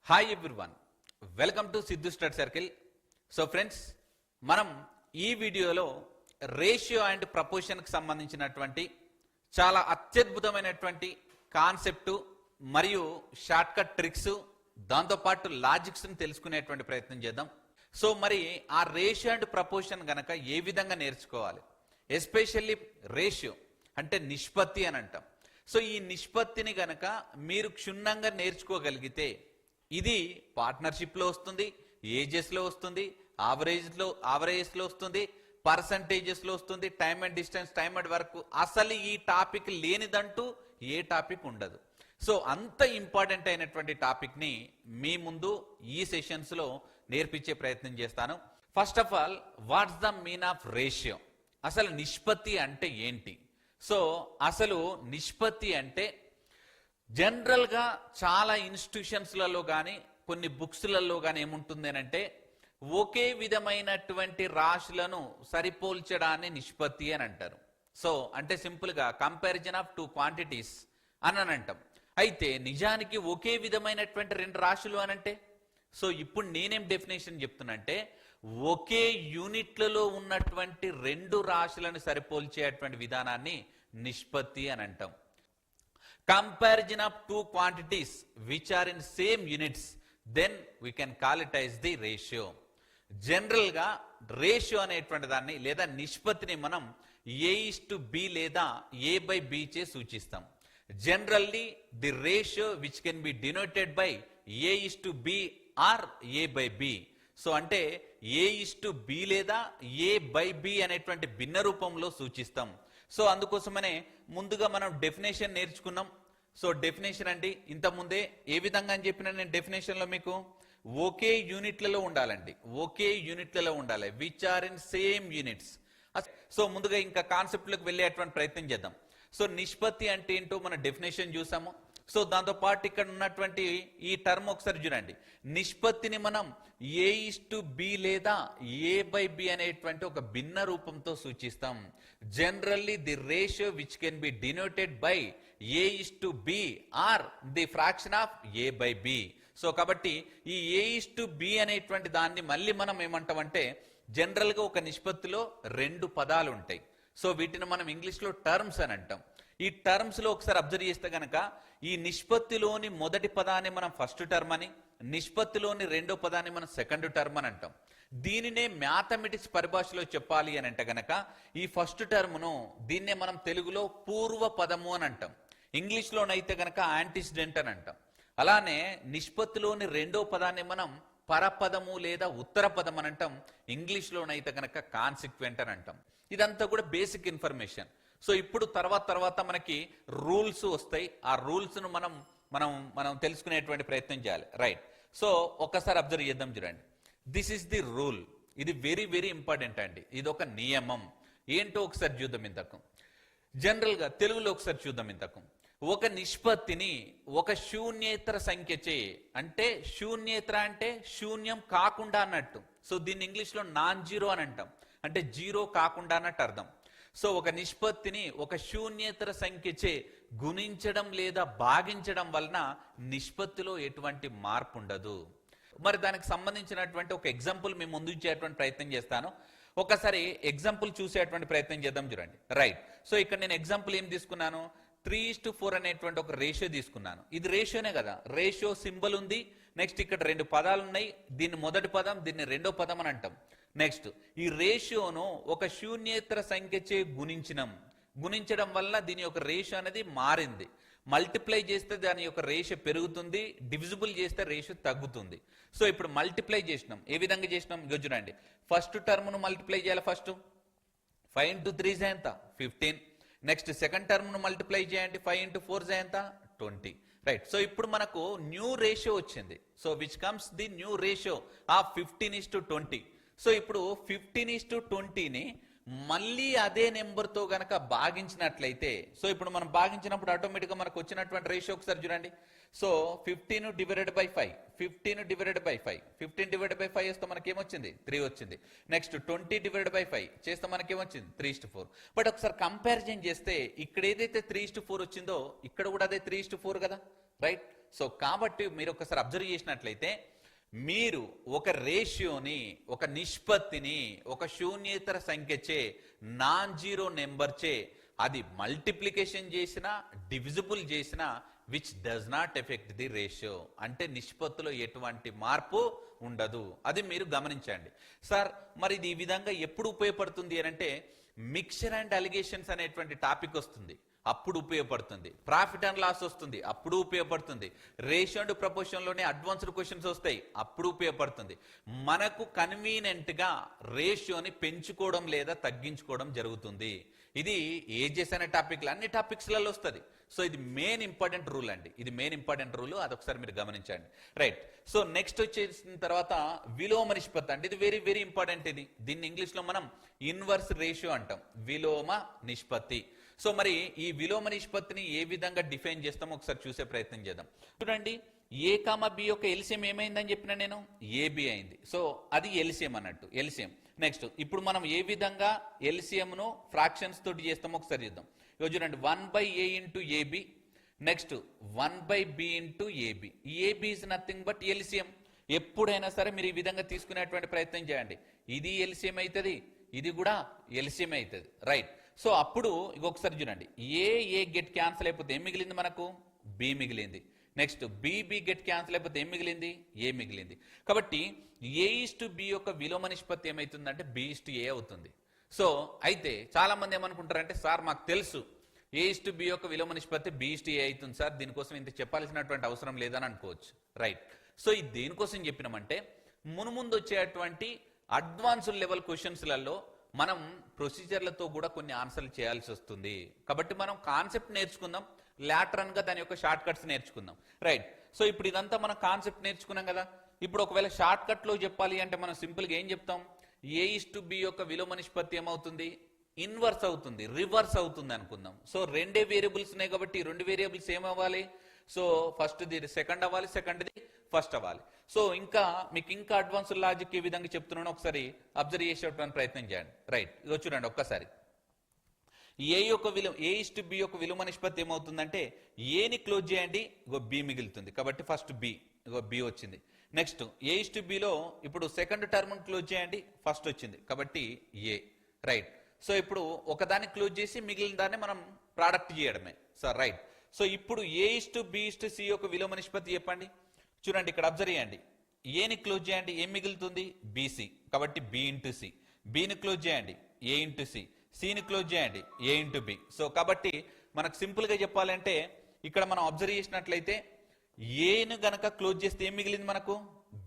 Hi everyone, welcome to Siddhu study circle. So friends, మనం ఈ వీడియోలో రేషియో అండ్ ప్రపోర్షన్కి సంబంధించినటువంటి చాలా అత్యద్భుతమైనటువంటి కాన్సెప్టు మరియు షార్ట్ కట్ ట్రిక్స్, దాంతోపాటు లాజిక్స్ని తెలుసుకునేటువంటి ప్రయత్నం చేద్దాం. సో మరి ఆ రేషియో అండ్ ప్రపోర్షన్ గనక ఏ విధంగా నేర్చుకోవాలి, ఎస్పెషల్లీ రేషియో అంటే నిష్పత్తి అని అంటాం. సో ఈ నిష్పత్తిని గనక మీరు క్షుణ్ణంగా నేర్చుకోగలిగితే ఇది పార్ట్నర్షిప్లో వస్తుంది, ఏజెస్లో వస్తుంది, ఆవరేజెస్లో వస్తుంది, పర్సంటేజెస్లో వస్తుంది, time and distance, time and work. అసలు ఈ టాపిక్ లేనిదంటూ ఏ టాపిక్ ఉండదు. సో అంత ఇంపార్టెంట్ అయినటువంటి టాపిక్ని మీ ముందు ఈ సెషన్స్లో నేర్పించే ప్రయత్నం చేస్తాను. First of all, what's the mean of ratio? అసలు నిష్పత్తి అంటే ఏంటి? సో అసలు నిష్పత్తి అంటే జనరల్గా చాలా ఇన్స్టిట్యూషన్స్లలో కానీ కొన్ని బుక్స్లలో కానీ ఏముంటుంది అంటే ఒకే విధమైనటువంటి రాశులను సరిపోల్చడాన్ని నిష్పత్తి అని అంటారు. సో అంటే సింపుల్గా కంపారిజన్ ఆఫ్ టూ క్వాంటిటీస్ అని అంటాం. అయితే నిజానికి ఒకే విధమైనటువంటి రెండు రాశులు అనంటే, సో ఇప్పుడు నేనేం డెఫినేషన్ చెప్తున్నా అంటే ఒకే యూనిట్లలో ఉన్నటువంటి రెండు రాశులను సరిపోల్చేటువంటి విధానాన్ని నిష్పత్తి అని అంటాం. Comparison of two quantities which are in same units, then we can call it as the ratio. General గా రేషియో అనేటువంటి దాన్ని లేదా నిష్పత్తిని మనం A/B లేదా A/B చే సూచిస్తాం. Generally the ratio which can be denoted by A/B or A/B. So అంటే A/B లేదా A/B అనేటువంటి భిన్న రూపంలో సూచిస్తాం. సో అందుకోసమనే ముందుగా మనం డెఫినేషన్ నేర్చుకున్నాం. సో డెఫినేషన్ అండి ఇంతకుముందే ఏ విధంగా అని చెప్పిన నేను డెఫినేషన్లో మీకు ఒకే యూనిట్లలో ఉండాలండి, ఒకే యూనిట్లలో ఉండాలి, which are in same units. So ముందుగా ఇంకా కాన్సెప్ట్లకు వెళ్ళేటువంటి ప్రయత్నం చేద్దాం. సో నిష్పత్తి అంటే ఏంటో మన డెఫినేషన్ చూసాము. సో దాంతోపాటు ఇక్కడ ఉన్నటువంటి ఈ టర్మ్ ఒకసారి చూడండి. నిష్పత్తిని మనం A/B లేదా A/B అనేటువంటి ఒక భిన్న రూపంతో సూచిస్తాం. Generally the ratio which can be denoted by A/B or the fraction of A/B. So కాబట్టి ఈ A/B అనేటువంటి దాన్ని మళ్ళీ మనం ఏమంటామంటే జనరల్గా ఒక నిష్పత్తిలో రెండు పదాలు ఉంటాయి. సో వీటిని మనం ఇంగ్లీష్లో టర్మ్స్ అని అంటాం. ఈ టర్మ్స్ లో ఒకసారి అబ్జర్వ్ చేస్తే గనక ఈ నిష్పత్తిలోని మొదటి పదాన్ని మనం ఫస్ట్ టర్మ్ అని, నిష్పత్తిలోని రెండో పదాన్ని మనం సెకండ్ టర్మ్ అని అంటాం. దీనినే మ్యాథమెటిక్స్ పరిభాషలో చెప్పాలి అని అంటే గనక ఈ ఫస్ట్ టర్మ్ను దీన్నే మనం తెలుగులో పూర్వ పదము అని అంటాం. ఇంగ్లీష్లోనైతే గనక యాంటిసిడెంట్ అని అంటాం. అలానే నిష్పత్తిలోని రెండో పదాన్ని మనం పరపదము లేదా ఉత్తర పదం అని అంటాం. ఇంగ్లీష్లోనైతే గనక కాన్సిక్వెంట్ అని అంటాం. ఇదంతా కూడా బేసిక్ ఇన్ఫర్మేషన్. సో ఇప్పుడు తర్వాత మనకి రూల్స్ వస్తాయి. ఆ రూల్స్ ను మనం తెలుసుకునేటువంటి ప్రయత్నం చేయాలి. రైట్. సో ఒక్కసారి అబ్జర్వ్ చేద్దాం. చూడండి, దిస్ ఇస్ ది రూల్. ఇది వెరీ వెరీ ఇంపార్టెంట్ అండి. ఇది ఒక నియమం. ఏంటో ఒకసారి చూద్దాం. ఇంతకు జనరల్ గా తెలుగులో ఒకసారి చూద్దాం. ఇంతకు ఒక నిష్పత్తిని ఒక శూన్యేతర సంఖ్యచే, అంటే శూన్యేతర అంటే శూన్యం కాకుండా అన్నట్టు. సో దీన్ని ఇంగ్లీష్ లో నాన్ జీరో అని అంటాం. అంటే జీరో కాకుండా అన్నట్టు అర్థం. సో ఒక నిష్పత్తిని ఒక శూన్యేతర సంఖ్యచే గుణించడం లేదా భాగించడం వలన నిష్పత్తిలో ఎటువంటి మార్పు ఉండదు. మరి దానికి సంబంధించినటువంటి ఒక ఎగ్జాంపుల్ మేము ముందు ఇచ్చేటువంటి ప్రయత్నం చేస్తాను. ఒకసారి ఎగ్జాంపుల్ చూసేటువంటి ప్రయత్నం చేద్దాం. చూడండి, రైట్. సో ఇక్కడ నేను ఎగ్జాంపుల్ ఏం తీసుకున్నాను, 3:4 అనేటువంటి ఒక రేషియో తీసుకున్నాను. ఇది రేషియోనే కదా, రేషియో సింబల్ ఉంది. నెక్స్ట్ ఇక్కడ రెండు పదాలు ఉన్నాయి. దీన్ని మొదటి పదం, దీన్ని రెండో పదం అని అంటాం. నెక్స్ట్ ఈ రేషియోను ఒక శూన్యేతర సంఖ్యచే గుణించడం వల్ల దీని యొక్క రేషియో అనేది మారింది. మల్టిప్లై చేస్తే దాని యొక్క రేషియో పెరుగుతుంది, డివిజిబుల్ చేస్తే రేషియో తగ్గుతుంది. సో ఇప్పుడు మల్టిప్లై చేసినాం. ఏ విధంగా చేసినాం చూడండి. ఫస్ట్ టర్మ్ను మల్టిప్లై చేయాలి. ఫస్ట్ 5 into 3 ఎంత 15. నెక్స్ట్ సెకండ్ టర్మ్ను మల్టిప్లై చేయండి. 5 into 4 ఎంత 20. రైట్. సో ఇప్పుడు మనకు న్యూ రేషియో వచ్చింది. So which comes the new ratio of 15:20. So ఇప్పుడు 15:20ని మళ్ళీ అదే నెంబర్తో గనక భాగించినట్లయితే, సో ఇప్పుడు మనం భాగించినప్పుడు ఆటోమేటిక్గా మనకు వచ్చినటువంటి రేషియో ఒకసారి చూడండి. So 15 divided by 5, 15 divided by 5, 15 divided by 5 చేస్తే మనకి ఏమొచ్చింది 3 వచ్చింది. నెక్స్ట్ 20 divided by 5 చేస్తే మనకి ఏమొచ్చింది 3:4. బట్ ఒకసారి కంపారిజన్ చేస్తే ఇక్కడ ఏదైతే 3:4 వచ్చిందో ఇక్కడ కూడా అదే 3:4 కదా, రైట్. సో కాబట్టి మీరు ఒకసారి అబ్జర్వ్ చేసినట్లయితే మీరు ఒక రేషియోని, ఒక నిష్పత్తిని, ఒక శూన్యేతర సంఖ్యచే, నాన్ జీరో నెంబర్ చే అది మల్టిప్లికేషన్ చేసినా డివిజిబుల్ చేసినా which does not effect the ratio, అంటే నిష్పత్తిలో ఎటువంటి మార్పు ఉండదు. అది మీరు గమనించండి. సార్ మరి ఇది ఈ విధంగా ఎప్పుడు ఉపయోగపడుతుంది అని అంటే మిక్చర్ అండ్ అలిగేషన్స్ అనేటువంటి టాపిక్ వస్తుంది, అప్పుడు ఉపయోగపడుతుంది. ప్రాఫిట్ అండ్ లాస్ వస్తుంది, అప్పుడు ఉపయోగపడుతుంది. రేషియో అండ్ ప్రపోర్షన్ లోనే అడ్వాన్స్డ్ క్వశ్చన్స్ వస్తాయి, అప్పుడు ఉపయోగపడుతుంది. మనకు కన్వీనియంట్ గా రేషియోని పెంచుకోవడం లేదా తగ్గించుకోవడం జరుగుతుంది. ఇది ఏజెస్ అనే టాపిక్ అన్ని టాపిక్స్ లలో వస్తుంది. సో ఇది మెయిన్ ఇంపార్టెంట్ రూల్ అండి, ఇది మెయిన్ ఇంపార్టెంట్ రూల్, అదొకసారి మీరు గమనించండి. రైట్. సో నెక్స్ట్ వచ్చేసిన తర్వాత విలోమ నిష్పత్తి అంటే ఇది వెరీ వెరీ ఇంపార్టెంట్. దీన్ని ఇంగ్లీష్ లో మనం ఇన్వర్స్ రేషియో అంటాం, విలోమ నిష్పత్తి. సో మరి ఈ విలోమ నిష్పత్తిని ఏ విధంగా డిఫైన్ చేస్తామో ఒకసారి చూసే ప్రయత్నం చేద్దాం. చూడండి, ఏ కామ బి యొక్క ఎల్సిఎం ఏమైందని చెప్పిన నేను, ఏబి అయింది. సో అది ఎల్సిఎం అన్నట్టు, ఎల్సిఎం. నెక్స్ట్ ఇప్పుడు మనం ఏ విధంగా ఎల్సిఎం ను ఫ్రాక్షన్స్ తోటి చేస్తామో ఒకసారి చేద్దాం. ఇక చూడండి, 1/a into AB, next 1/b into AB. AB is nothing but LCM. ఎప్పుడైనా సరే మీరు ఈ విధంగా తీసుకునేటువంటి ప్రయత్నం చేయండి. ఇది ఎల్సిఎం అవుతుంది, ఇది కూడా ఎల్సిఎం అవుతుంది. రైట్. సో అప్పుడు ఒకసారి చూడండి, ఏ గెట్ క్యాన్సిల్ అయిపోతే ఏం మిగిలింది మనకు, బి మిగిలింది. నెక్స్ట్ బి గెట్ క్యాన్సిల్ అయిపోతే ఏం మిగిలింది, ఏ మిగిలింది. కాబట్టి A/B యొక్క విలోమ నిష్పత్తి ఏమవుతుందంటే B/A అవుతుంది. సో అయితే చాలా మంది ఏమనుకుంటారంటే, సార్ మాకు తెలుసు A/B యొక్క విలోమ నిష్పత్తి B/A అవుతుంది సార్, దీనికోసం ఇంత చెప్పాల్సినటువంటి అవసరం లేదని అనుకోవచ్చు. రైట్. సో ఇది దేనికోసం చెప్పినామంటే మునుముందు వచ్చేటువంటి అడ్వాన్స్డ్ లెవెల్ క్వశ్చన్స్లలో మనం ప్రొసీజర్లతో కూడా కొన్ని ఆన్సర్లు చేయాల్సి వస్తుంది. కాబట్టి మనం కాన్సెప్ట్ నేర్చుకుందాం, లాటరన్ గా దాని యొక్క షార్ట్ కట్స్ నేర్చుకుందాం. రైట్. సో ఇప్పుడు ఇదంతా మనం కాన్సెప్ట్ నేర్చుకున్నాం కదా. ఇప్పుడు ఒకవేళ షార్ట్ కట్ లో చెప్పాలి అంటే మనం సింపుల్ గా ఏం చెప్తాం, A/B యొక్క విలోమ నిష్పత్తి ఏమవుతుంది, ఇన్వర్స్ అవుతుంది, రివర్స్ అవుతుంది అనుకుందాం. సో రెండే వేరియబుల్స్ ఉన్నాయి కాబట్టి ఈ రెండు వేరియబుల్స్ ఏమవ్వాలి, సో ఫస్ట్ ది సెకండ్ అవ్వాలి, సెకండ్ ది ఫస్ట్ అవ్వాలి. సో ఇంకా మీకు ఇంకా అడ్వాన్స్ లాజిక్ ఏ విధంగా చెప్తున్నాను ఒకసారి అబ్జర్వ్ చేసేటువంటి ప్రయత్నం చేయండి. రైట్. ఇదో చూడండి ఒక్కసారి, A/B యొక్క విలోమ నిష్పత్తి ఏమవుతుందంటే ఏని క్లోజ్ చేయండి, ఇగో బి మిగులుతుంది. కాబట్టి ఫస్ట్ బి, ఇగో బి వచ్చింది. నెక్స్ట్ A/Bలో ఇప్పుడు సెకండ్ టర్మ్ క్లోజ్ చేయండి, ఫస్ట్ వచ్చింది కాబట్టి ఏ. రైట్. సో ఇప్పుడు ఒకదాన్ని క్లోజ్ చేసి మిగిలిన దాన్ని మనం ప్రోడక్ట్ చేయడమే. So right. సో ఇప్పుడు A/B/C యొక్క విలోమ నిష్పత్తి చెప్పండి. చూడండి ఇక్కడ అబ్జర్వ్ చేయండి, ఏని క్లోజ్ చేయండి, ఏం మిగులుతుంది, బీసీ. కాబట్టి బి ఇంటూ సి. బిని క్లోజ్ చేయండి, ఏ ఇంటూ సి. సిని క్లోజ్ చేయండి, ఏ ఇంటూ బి. సో కాబట్టి మనకు సింపుల్ గా చెప్పాలంటే ఇక్కడ మనం అబ్జర్వ్ చేసినట్లయితే ఏను గనక క్లోజ్ చేస్తే ఏం మిగిలింది మనకు,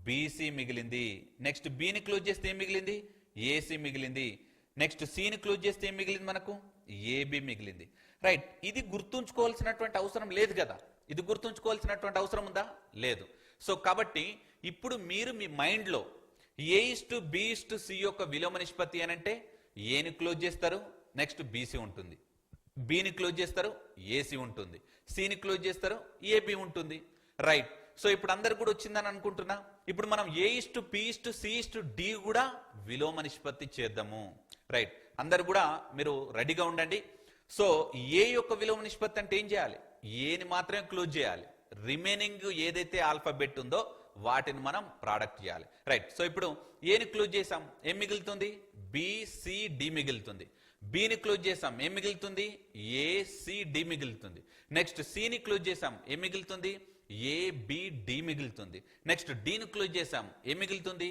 బీసీ మిగిలింది. నెక్స్ట్ బిని క్లోజ్ చేస్తే ఏం మిగిలింది, ఏసీ మిగిలింది. నెక్స్ట్ సిని క్లోజ్ చేస్తే ఏం మిగిలింది మనకు, ఏబి మిగిలింది. రైట్. ఇది గుర్తుంచుకోవాల్సినటువంటి అవసరం లేదు కదా, ఇది గుర్తుంచుకోవాల్సినటువంటి అవసరం ఉందా, లేదు. సో కాబట్టి ఇప్పుడు మీరు మీ మైండ్ లో A/B/C యొక్క విలోమ నిష్పత్తి అనంటే ఏని క్లోజ్ చేస్తారు, నెక్స్ట్ బీసీ ఉంటుంది. బిని క్లోజ్ చేస్తారు, ఏసీ ఉంటుంది. సిని క్లోజ్ చేస్తారు, ఏబి ఉంటుంది. రైట్. సో ఇప్పుడు అందరు కూడా వచ్చిందని అనుకుంటున్నా. ఇప్పుడు మనం A/P/C/D కూడా విలోమ నిష్పత్తి చేద్దాము. రైట్. అందరు కూడా మీరు రెడీగా ఉండండి. సో ఏ యొక్క విలోమ నిష్పత్తి అంటే ఏం చేయాలి, ఏని మాత్రమే క్లోజ్ చేయాలి, రిమైనింగ్ ఏదైతే ఆల్ఫాబెట్ ఉందో వాటిని మనం ప్రోడక్ట్ చేయాలి. రైట్. సో ఇప్పుడు ఏని క్లోజ్ చేసాం, ఏం మిగులుతుంది, బిసిడి మిగులుతుంది. బిని క్లోజ్ చేసాం, ఏం మిగులుతుంది, ఏసిడి మిగులుతుంది. నెక్స్ట్ సిని క్లోజ్ చేసాం, ఏం మిగులుతుంది, ఏబిడి మిగులుతుంది. నెక్స్ట్ డిని క్లోజ్ చేసాం, ఏం మిగులుతుంది,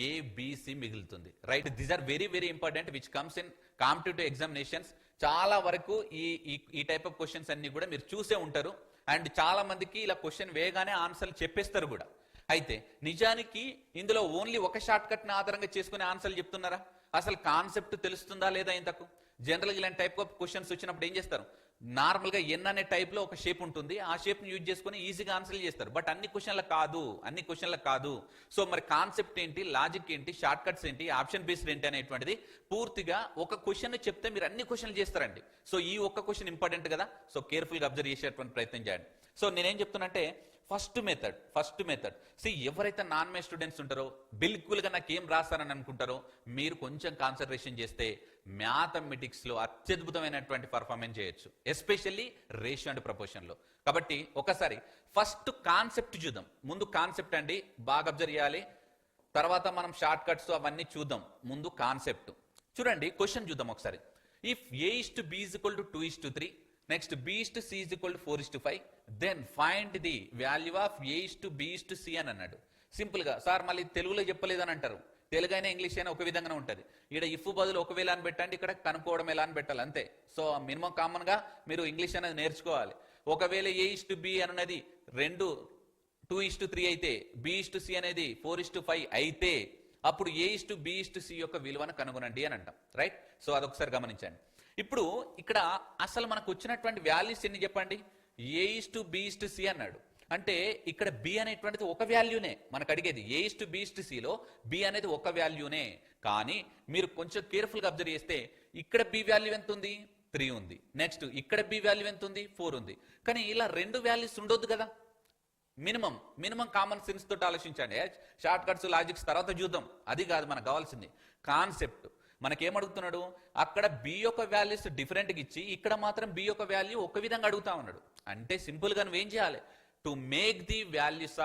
ఏబిసి మిగులుతుంది. Right. These are very very important which comes in competitive examinations. చాలా వరకు ఈ టైప్ ఆఫ్ క్వశ్చన్స్ అన్ని కూడా మీరు చూసే ఉంటారు. అండ్ చాలా మందికి ఇలా క్వశ్చన్ వేగానే ఆన్సర్లు చెప్పేస్తారు కూడా. అయితే నిజానికి ఇందులో ఓన్లీ ఒక షార్ట్ కట్ ని ఆధారంగా చేసుకుని ఆన్సర్లు చెప్తున్నారా, అసలు కాన్సెప్ట్ తెలుస్తుందా లేదా ఇంతకు. జనరల్ గా ఇలాంటి టైప్ ఆఫ్ క్వశ్చన్స్ వచ్చినప్పుడు ఏం చేస్తారు, నార్మల్ గా ఎన్ అనే టైప్ లో ఒక షేప్ ఉంటుంది, ఆ షేప్ ని యూజ్ చేసుకుని ఈజీగా ఆన్సర్లు చేస్తారు. బట్ అన్ని క్వశ్చన్లకు కాదు. సో మరి కాన్సెప్ట్ ఏంటి, లాజిక్ ఏంటి, షార్ట్ కట్స్ ఏంటి, ఆప్షన్ బేస్డ్ ఏంటి అనేటువంటిది పూర్తిగా ఒక క్వశ్చన్ చెప్తే మీరు అన్ని క్వశ్చన్లు చేస్తారండి. సో ఈ ఒక్క క్వశ్చన్ ఇంపార్టెంట్ కదా. సో కేర్ఫుల్ గా అబ్జర్వ్ చేసేటువంటి ప్రయత్నం చేయండి. సో నేనేం చెప్తున్నంటే ఫస్ట్ మెథడ్ ఎవరైతే నాన్ మే స్టూడెంట్స్ ఉంటారో, బిల్కుల్ గా నాకు ఏం రాస్తారని అనుకుంటారో మీరు కొంచెం కాన్సన్ట్రేషన్ చేస్తే మ్యాథమెటిక్స్లో అత్యద్భుతమైనటువంటి పర్ఫార్మెన్స్ చేయొచ్చు, ఎస్పెషల్లీ రేషియో అండ్ ప్రపోర్షన్లో. కాబట్టి ఒకసారి ఫస్ట్ కాన్సెప్ట్ చూద్దాం. ముందు కాన్సెప్ట్ అండి, బాగా అబ్జర్వ్ చేయాలి. తర్వాత మనం షార్ట్ కట్స్ అవన్నీ చూద్దాం. ముందు కాన్సెప్ట్ చూడండి. క్వశ్చన్ చూద్దాం ఒకసారి. If A:B = 2:3, next B:C = 4:5, then find the value of A:B:C అని అన్నాడు. సింపుల్ గా సార్ మళ్ళీ తెలుగులో చెప్పలేదని అంటారు. తెలుగు అయినా ఇంగ్లీష్ అయినా ఒక విధంగానే ఉంటుంది. ఇక్కడ ఇఫ్ బదులు ఒకవేళ అని పెట్టండి, ఇక్కడ కనుక్కోవడం ఎలా అని పెట్టాలి అంతే. సో మినిమం కామన్ గా మీరు ఇంగ్లీష్ అనేది నేర్చుకోవాలి. ఒకవేళ A:B అనేది 2:3 అయితే, B:C అనేది 4:5 అయితే అప్పుడు A:B:C యొక్క విలువను కనుగొనండి అని అంటాం. రైట్? సో అదొకసారి గమనించండి. ఇప్పుడు ఇక్కడ అసలు మనకు వచ్చినటువంటి వాల్యూస్ ఎన్ని చెప్పండి. A:B:C అన్నాడు అంటే ఇక్కడ B అనేటువంటిది ఒక వాల్యూనే మనకు అడిగేది. A:B:C లో B అనేది ఒక వాల్యూనే. కానీ మీరు కొంచెం కేర్ఫుల్ గా అబ్జర్వ్ చేస్తే ఇక్కడ B వాల్యూ ఎంత ఉంది? 3 ఉంది. నెక్స్ట్ ఇక్కడ B వాల్యూ ఎంత ఉంది? 4 ఉంది. కానీ ఇలా రెండు వాల్యూస్ ఉండొద్దు కదా. మినిమం కామన్ సెన్స్ తోటి ఆలోచించండి. షార్ట్ కట్స్ లాజిక్స్ తర్వాత చూద్దాం, అది కాదు మనకు కావాల్సింది. కాన్సెప్ట్ మనకేమడుగుతున్నాడు, అక్కడ B యొక్క వాల్యూస్ డిఫరెంట్గా ఇచ్చి ఇక్కడ మాత్రం B యొక్క వాల్యూ ఒక విధంగా అడుగుతా ఉన్నాడు. అంటే సింపుల్ గా నువ్వేం చేయాలి? To make the values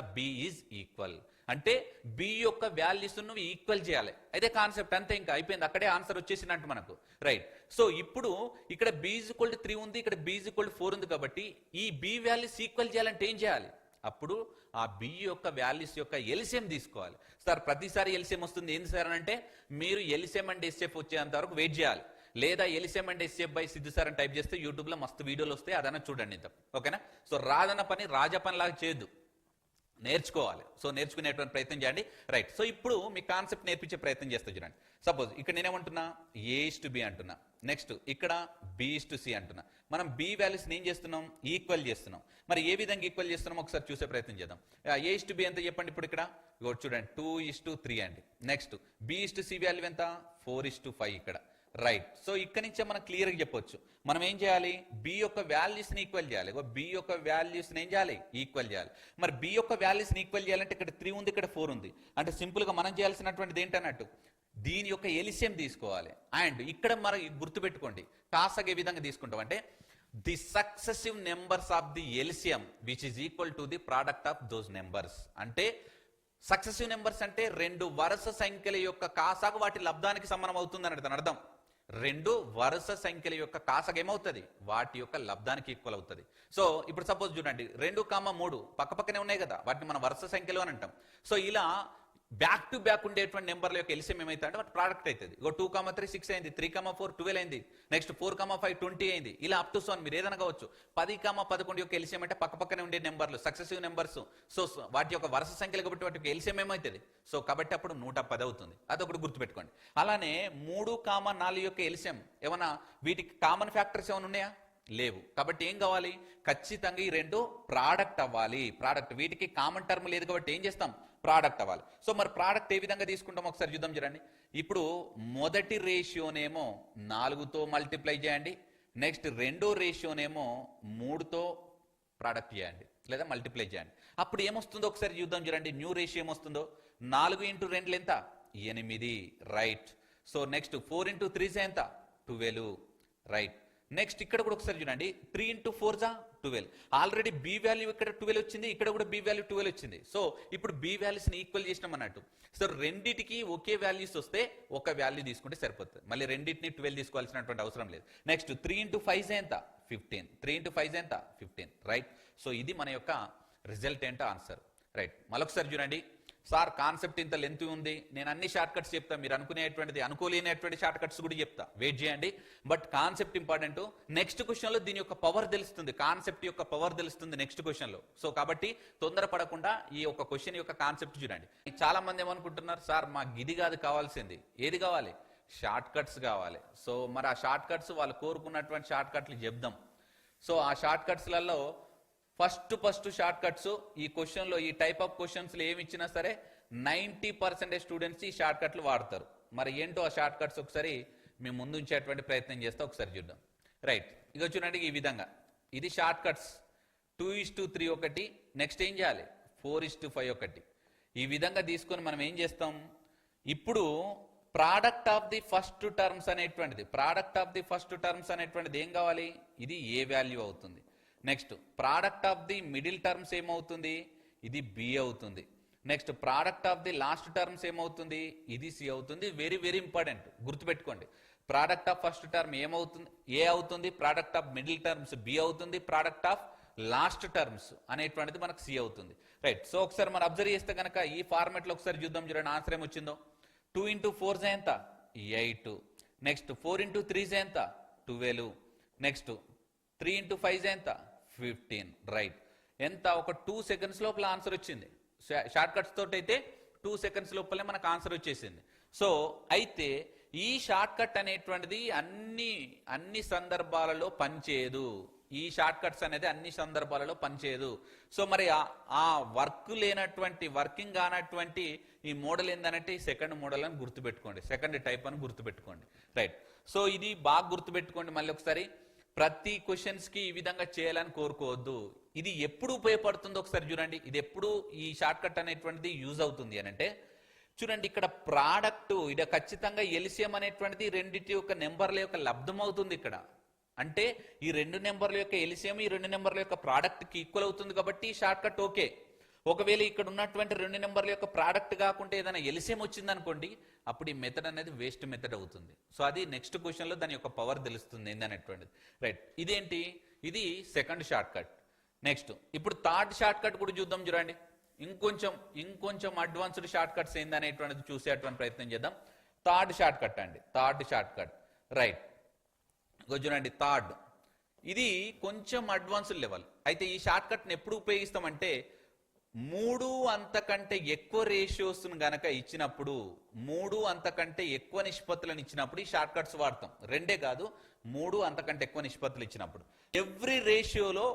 of B is equal అంటే B యొక్క వాల్యూస్ నువ్వు ఈక్వల్ చేయాలి. అయితే కాన్సెప్ట్ అంతే, ఇంకా అయిపోయింది, అక్కడే ఆన్సర్ వచ్చేసినట్టు మనకు. రైట్? సో ఇప్పుడు ఇక్కడ B = 3 ఉంది, ఇక్కడ B = 4 ఉంది. కాబట్టి ఈ B వాల్యూస్ ఈక్వల్ చేయాలంటే ఏం చేయాలి? అప్పుడు ఆ B యొక్క వాల్యూస్ యొక్క ఎల్సిఎం తీసుకోవాలి. సార్ ప్రతిసారి ఎల్సిఎం వస్తుంది ఏంది సార్ అంటే, మీరు ఎల్సిఎం అండ్ ఎస్ఎఫ్ వచ్చేంత వరకు వెయిట్ చేయాలి. లేదా LCM and SF by Siddhu sir అని టైప్ చేస్తే యూట్యూబ్ లో మస్తు వీడియోలు వస్తాయి, అదన్నా చూడండి. ఇంత ఓకేనా? సో రాదన్న పని రాజా పని లాగా చేయొద్దు, నేర్చుకోవాలి. సో నేర్చుకునేటువంటి ప్రయత్నం చేయండి. రైట్? సో ఇప్పుడు మీ కాన్సెప్ట్ నేర్పించే ప్రయత్నం చేస్తా చూడండి. సపోజ్ ఇక్కడ నేనేమంటున్నా, A:B అంటున్నా. నెక్స్ట్ ఇక్కడ B:C అంటున్నా. మనం B వాల్యూస్ ఏం చేస్తున్నాం? ఈక్వల్ చేస్తున్నాం. మరి ఏ విధంగా ఈక్వల్ చేస్తున్నాం ఒకసారి చూసే ప్రయత్నం చేద్దాం. A:B ఎంత చెప్పండి. ఇప్పుడు ఇక్కడ చూడండి 2:3 అండి. నెక్స్ట్ B:C వాల్యూ ఎంత? 4:5 ఇక్కడ. రైట్? సో ఇక్కడ నుంచే మనం క్లియర్ గా చెప్పొచ్చు. మనం ఏం చేయాలి? B యొక్క వాల్యూస్ ని ఈక్వల్ చేయాలి. B యొక్క వాల్యూస్ ఏం చేయాలి? ఈక్వల్ చేయాలి. మరి B యొక్క వాల్యూస్ ని ఈక్వల్ చేయాలంటే ఇక్కడ 3 ఉంది, ఇక్కడ 4 ఉంది. అంటే సింపుల్ గా మనం చేయాల్సినటువంటిది ఏంటన్నట్టు, దీని యొక్క ఎల్సిఎం తీసుకోవాలి. అండ్ ఇక్కడ మరి గుర్తుపెట్టుకోండి, కాసగా ఏ విధంగా తీసుకుంటాం అంటే the successive numbers of the LCM which is equal to the product of those numbers. అంటే సక్సెసివ్ నెంబర్స్ అంటే రెండు వరుస సంఖ్యల యొక్క కాసాగు వాటి లబ్ధానికి సమానం అవుతుంది అని దాని అర్థం. రెండు వరుస సంఖ్యల యొక్క కాసగ ఏమవుతుంది? వాటి యొక్క లబ్ధానికి ఈక్వల్ అవుతుంది. సో ఇప్పుడు సపోజ్ చూడండి 2, 3 పక్క పక్కనే ఉన్నాయి కదా, వాటిని మనం వరుస సంఖ్యలో అని అంటాం. సో ఇలా బ్యాక్ టు బ్యాక్ ఉండేటువంటి నెంబర్ల యొక్క ఎల్సిఎం ఏమైతే అంటే వాటి ప్రోడక్ట్ అవుతుంది. 2, 3 6 అయింది, 3, 4 12 అయింది, నెక్స్ట్ 4, 5 20 అయింది. ఇలా అప్ టు సో మీరు ఏదైనా కావచ్చు. 10, 11 యొక్క ఎల్సిఎం అంటే పక్క పక్కనే ఉండే నెంబర్లు సక్సెసివ్ నెంబర్స్. సో వాటి యొక్క వరుస సంఖ్యలు కాబట్టి వాటి యొక్క ఎల్సిఎం ఏమవుతుంది? సో కాబట్టి అప్పుడు 110 అవుతుంది. అదొకటి గుర్తుపెట్టుకోండి. అలానే 3, 4 యొక్క ఎల్సిఎం ఏమన్నా వీటికి కామన్ ఫ్యాక్టర్స్ ఏమైనా ఉన్నాయా? లేవు. కాబట్టి ఏం కావాలి? ఖచ్చితంగా ఈ రెండు ప్రోడక్ట్ అవ్వాలి. ప్రోడక్ట్ వీటికి కామన్ టర్మ్ లేదు కాబట్టి ఏం చేస్తాం? ప్రోడక్ట్ అవ్వాలి. సో మరి ప్రోడక్ట్ ఏ విధంగా తీసుకుంటాం ఒకసారి చూద్దాం. చూడండి, ఇప్పుడు మొదటి రేషియోనేమో 4తో మల్టిప్లై చేయండి. నెక్స్ట్ రెండో రేషియోనేమో 3తో ప్రోడక్ట్ చేయండి లేదా మల్టిప్లై చేయండి. అప్పుడు ఏమొస్తుందో ఒకసారి చూద్దాం. చూడండి, న్యూ రేషియో ఏమొస్తుందో. 4 × 2 ఎంత? 8. రైట్? సో నెక్స్ట్ 4 × 3 ఎంత? 12. రైట్? నెక్స్ట్ ఇక్కడ కూడా ఒకసారి చూడండి, 3 × 4 12. ఆల్రెడీ B వాల్యూ ఇక్కడ 12 వచ్చింది, ఇక్కడ కూడా B వాల్యూ 12 వచ్చింది. సో ఇప్పుడు B వాల్యూస్ ని ఈక్వల్ చేసినాం అన్నట్టు. సో రెండింటికి ఒకే వాల్యూస్ వస్తే ఒక వాల్యూ తీసుకుంటే సరిపోతుంది. మళ్ళీ రెండింటిని 12 తీసుకోవాల్సినటువంటి అవసరం లేదు. నెక్స్ట్ 3 × 5 ఎంత? 15. 3 × 5 ఎంత? 15. రైట్? సో ఇది మన యొక్క రిజల్ట్ ఏంటో ఆన్సర్. రైట్? మరొకసారి చూడండి. సార్ కాన్సెప్ట్ ఇంత లెంత్ ఉంది, నేను అన్ని షార్ట్ కట్స్ చెప్తా, మీరు అనుకునేటువంటిది అనుకోలేనటువంటి షార్ట్ కట్స్ కూడా చెప్తా, వెయిట్ చేయండి. But concept important. Next question లో దీని యొక్క పవర్ తెలుస్తుంది, కాన్సెప్ట్ యొక్క పవర్ తెలుస్తుంది నెక్స్ట్ క్వశ్చన్ లో. సో కాబట్టి తొందరపడకుండా ఈ యొక్క క్వశ్చన్ యొక్క కాన్సెప్ట్ చూడండి. చాలా మంది ఏమనుకుంటున్నారు, సార్ మాకు ఇది కాదు కావాల్సింది, ఏది కావాలి? షార్ట్ కట్స్ కావాలి. సో మరి ఆ షార్ట్ కట్స్ వాళ్ళు కోరుకున్నటువంటి షార్ట్ కట్లు చెప్దాం. సో ఆ షార్ట్ కట్స్లలో ఫస్ట్ షార్ట్ కట్స్ ఈ క్వశ్చన్ లో, ఈ టైప్ ఆఫ్ క్వశ్చన్స్ లో ఏమి ఇచ్చినా సరే 90% స్టూడెంట్స్ ఈ షార్ట్ కట్లు వాడతారు. మరి ఏంటో ఆ షార్ట్ కట్స్ ఒకసారి మేము ముందు ఉంచేటువంటి ప్రయత్నం చేస్తే ఒకసారి చూద్దాం. రైట్? ఇక చూడండి, ఈ విధంగా ఇది షార్ట్ కట్స్. 2:3 ఒకటి, నెక్స్ట్ ఏం చేయాలి? 4:5 ఒకటి. ఈ విధంగా తీసుకొని మనం ఏం చేస్తాం? ఇప్పుడు product of the first terms అనేటువంటిది ఏం కావాలి, ఇది ఏ వాల్యూ అవుతుంది. Next product of the middle terms ఏమవుతుంది, ఇది బి అవుతుంది. Next product of the last terms ఏమవుతుంది, ఇది సి అవుతుంది. వెరీ వెరీ ఇంపార్టెంట్, గుర్తుపెట్టుకోండి. ప్రోడక్ట్ ఆఫ్ ఫస్ట్ టర్మ్ ఏమవుతుంది, ఏ అవుతుంది. Product of middle terms B అవుతుంది. ప్రోడక్ట్ ఆఫ్ లాస్ట్ టర్మ్స్ అనేటువంటిది మనకు సి అవుతుంది. రైట్. సో ఒకసారి మనం అబ్జర్వ్ చేస్తే కనుక ఈ ఫార్మాట్ లో ఒకసారి చూద్దాం. చూడండి ఆన్సర్ ఏమొచ్చిందో. 2 into 4 ఎంత, 8. నెక్స్ట్ 4 into 3 ఎంత, 12. నెక్స్ట్ 3 into 5 ఎంత, 15. రైట్. ఎంత, ఒక 2 seconds లోపల ఆన్సర్ వచ్చింది. షార్ట్ కట్స్ తోటి అయితే 2 seconds లోపలే మనకు ఆన్సర్ వచ్చేసింది. సో అయితే ఈ షార్ట్ కట్ అనేటువంటిది అన్ని సందర్భాలలో పనిచేయదు. ఈ షార్ట్ కట్స్ అనేది అన్ని సందర్భాలలో పనిచేయదు. సో మరి ఆ వర్కింగ్ కానటువంటి ఈ మోడల్ ఏందనంటే ఈ సెకండ్ మోడల్ అని గుర్తుపెట్టుకోండి, సెకండ్ టైప్ అని గుర్తుపెట్టుకోండి. రైట్. సో ఇది బాగా గుర్తుపెట్టుకోండి. మళ్ళీ ఒకసారి ప్రతి క్వశ్చన్స్ కి ఈ విధంగా చేయాలని కోరుకోవద్దు. ఇది ఎప్పుడు ఉపయోగపడుతుందో ఒకసారి చూడండి. ఇది ఎప్పుడు ఈ షార్ట్ కట్ అనేటువంటిది యూజ్ అవుతుంది అని అంటే చూడండి, ఇక్కడ ప్రోడక్ట్ ఇది ఖచ్చితంగా ఎల్సిఎం అనేటువంటిది రెండింటి యొక్క నెంబర్ల యొక్క లబ్ధం అవుతుంది. ఇక్కడ అంటే ఈ రెండు నెంబర్ల యొక్క ఎల్సిఎం ఈ రెండు నెంబర్ల యొక్క ప్రోడక్ట్ కి ఈక్వల్ అవుతుంది కాబట్టి షార్ట్ కట్ ఓకే. ఒకవేళ ఇక్కడ ఉన్నటువంటి రెండు నెంబర్ల యొక్క ప్రోడక్ట్ కాకుండా ఏదైనా ఎల్సిఎం వచ్చింది అనుకోండి, అప్పుడు ఈ మెథడ్ అనేది వేస్ట్ మెథడ్ అవుతుంది. సో అది నెక్స్ట్ క్వశ్చన్ లో దాని యొక్క పవర్ తెలుస్తుంది ఏందనేటువంటిది. రైట్. ఇదేంటి, ఇది సెకండ్ షార్ట్ కట్. నెక్స్ట్ ఇప్పుడు థర్డ్ షార్ట్ కట్ కూడా చూద్దాం. చూడండి, ఇంకొంచెం అడ్వాన్స్డ్ షార్ట్ కట్స్ ఏందనేటువంటిది చూసేటువంటి ప్రయత్నం చేద్దాం. థర్డ్ షార్ట్ కట్ అండి, థర్డ్ షార్ట్ కట్. రైట్. చూడండి థర్డ్, ఇది కొంచెం అడ్వాన్స్డ్ లెవెల్. అయితే ఈ షార్ట్ కట్ని ఎప్పుడు ఉపయోగిస్తామంటే 3 అంతకంటే ఎక్కువ రేషియోస్ గనక ఇచ్చినప్పుడు, 3 అంతకంటే ఎక్కువ నిష్పత్తులను ఇచ్చినప్పుడు ఈ షార్ట్ కట్స్ వాడతాం. 2 కాదు, 3 అంతకంటే ఎక్కువ నిష్పత్తులు ఇచ్చినప్పుడు ఎవ్రీ రేషియోలో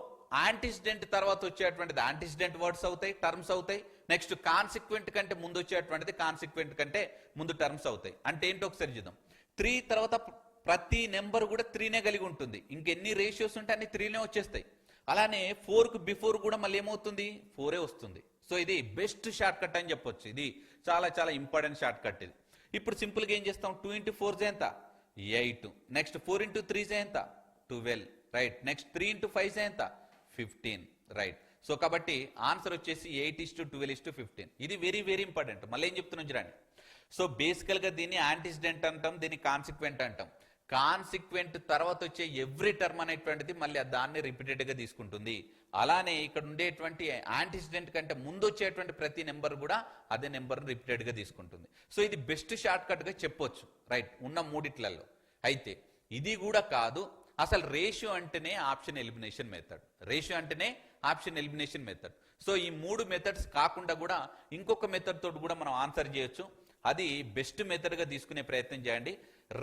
యాంటిసిడెంట్ తర్వాత వచ్చేటువంటిది యాంటిసిడెంట్ వర్డ్స్ అవుతాయి, టర్మ్స్ అవుతాయి. నెక్స్ట్ కాన్సిక్వెంట్ కంటే ముందు వచ్చేటువంటిది కాన్సిక్వెంట్ కంటే ముందు టర్మ్స్ అవుతాయి. అంటే ఏంటో ఒకసారి చూద్దాం. 3 తర్వాత ప్రతి నెంబర్ కూడా 3నే కలిగి ఉంటుంది. ఇంకెన్ని రేషియోస్ ఉంటే అన్ని 3నే వచ్చేస్తాయి. అలానే 4కు బిఫోర్ కూడా మళ్ళీ ఏమవుతుంది, 4ఏ వస్తుంది. సో ఇది బెస్ట్ షార్ట్ కట్ అని చెప్పొచ్చు. ఇది చాలా చాలా ఇంపార్టెంట్ షార్ట్ కట్ ఇది. ఇప్పుడు సింపుల్ గా ఏం చేస్తాం, 2 into 4 ఎంత, 8. నెక్స్ట్ 4 into 3 ఎంత, 12. రైట్. నెక్స్ట్ 3 into 5 ఎంత, 15. రైట్. సో కాబట్టి ఆన్సర్ వచ్చేసి 8:12:15. ఇది వెరీ వెరీ ఇంపార్టెంట్. మళ్ళీ ఏం చెప్తున్నాం చూడండి. సో బేసికల్ గా దీన్ని యాంటిసిడెంట్ అంటాం, దీన్ని కాన్సిక్వెంట్ అంటాం. కాన్సిక్వెంట్ తర్వాత వచ్చే ఎవ్రీ టర్మ్ అనేటువంటిది మళ్ళీ దాన్ని రిపీటెడ్ గా తీసుకుంటుంది. అలానే ఇక్కడ ఉండేటువంటి యాంటిసిడెంట్ కంటే ముందు వచ్చేటువంటి ప్రతి నెంబర్ కూడా అదే నెంబర్ రిపీటెడ్ గా తీసుకుంటుంది. సో ఇది బెస్ట్ షార్ట్ కట్ గా చెప్పొచ్చు. రైట్. ఉన్న మూడిట్లలో. అయితే ఇది కూడా కాదు, అసలు రేషియో అంటేనే ఆప్షన్ ఎలిమినేషన్ మెథడ్. సో ఈ 3 మెథడ్స్ కాకుండా కూడా ఇంకొక మెథడ్ తోటి కూడా మనం ఆన్సర్ చేయొచ్చు. అది బెస్ట్ మెథడ్ గా తీసుకునే ప్రయత్నం చేయండి,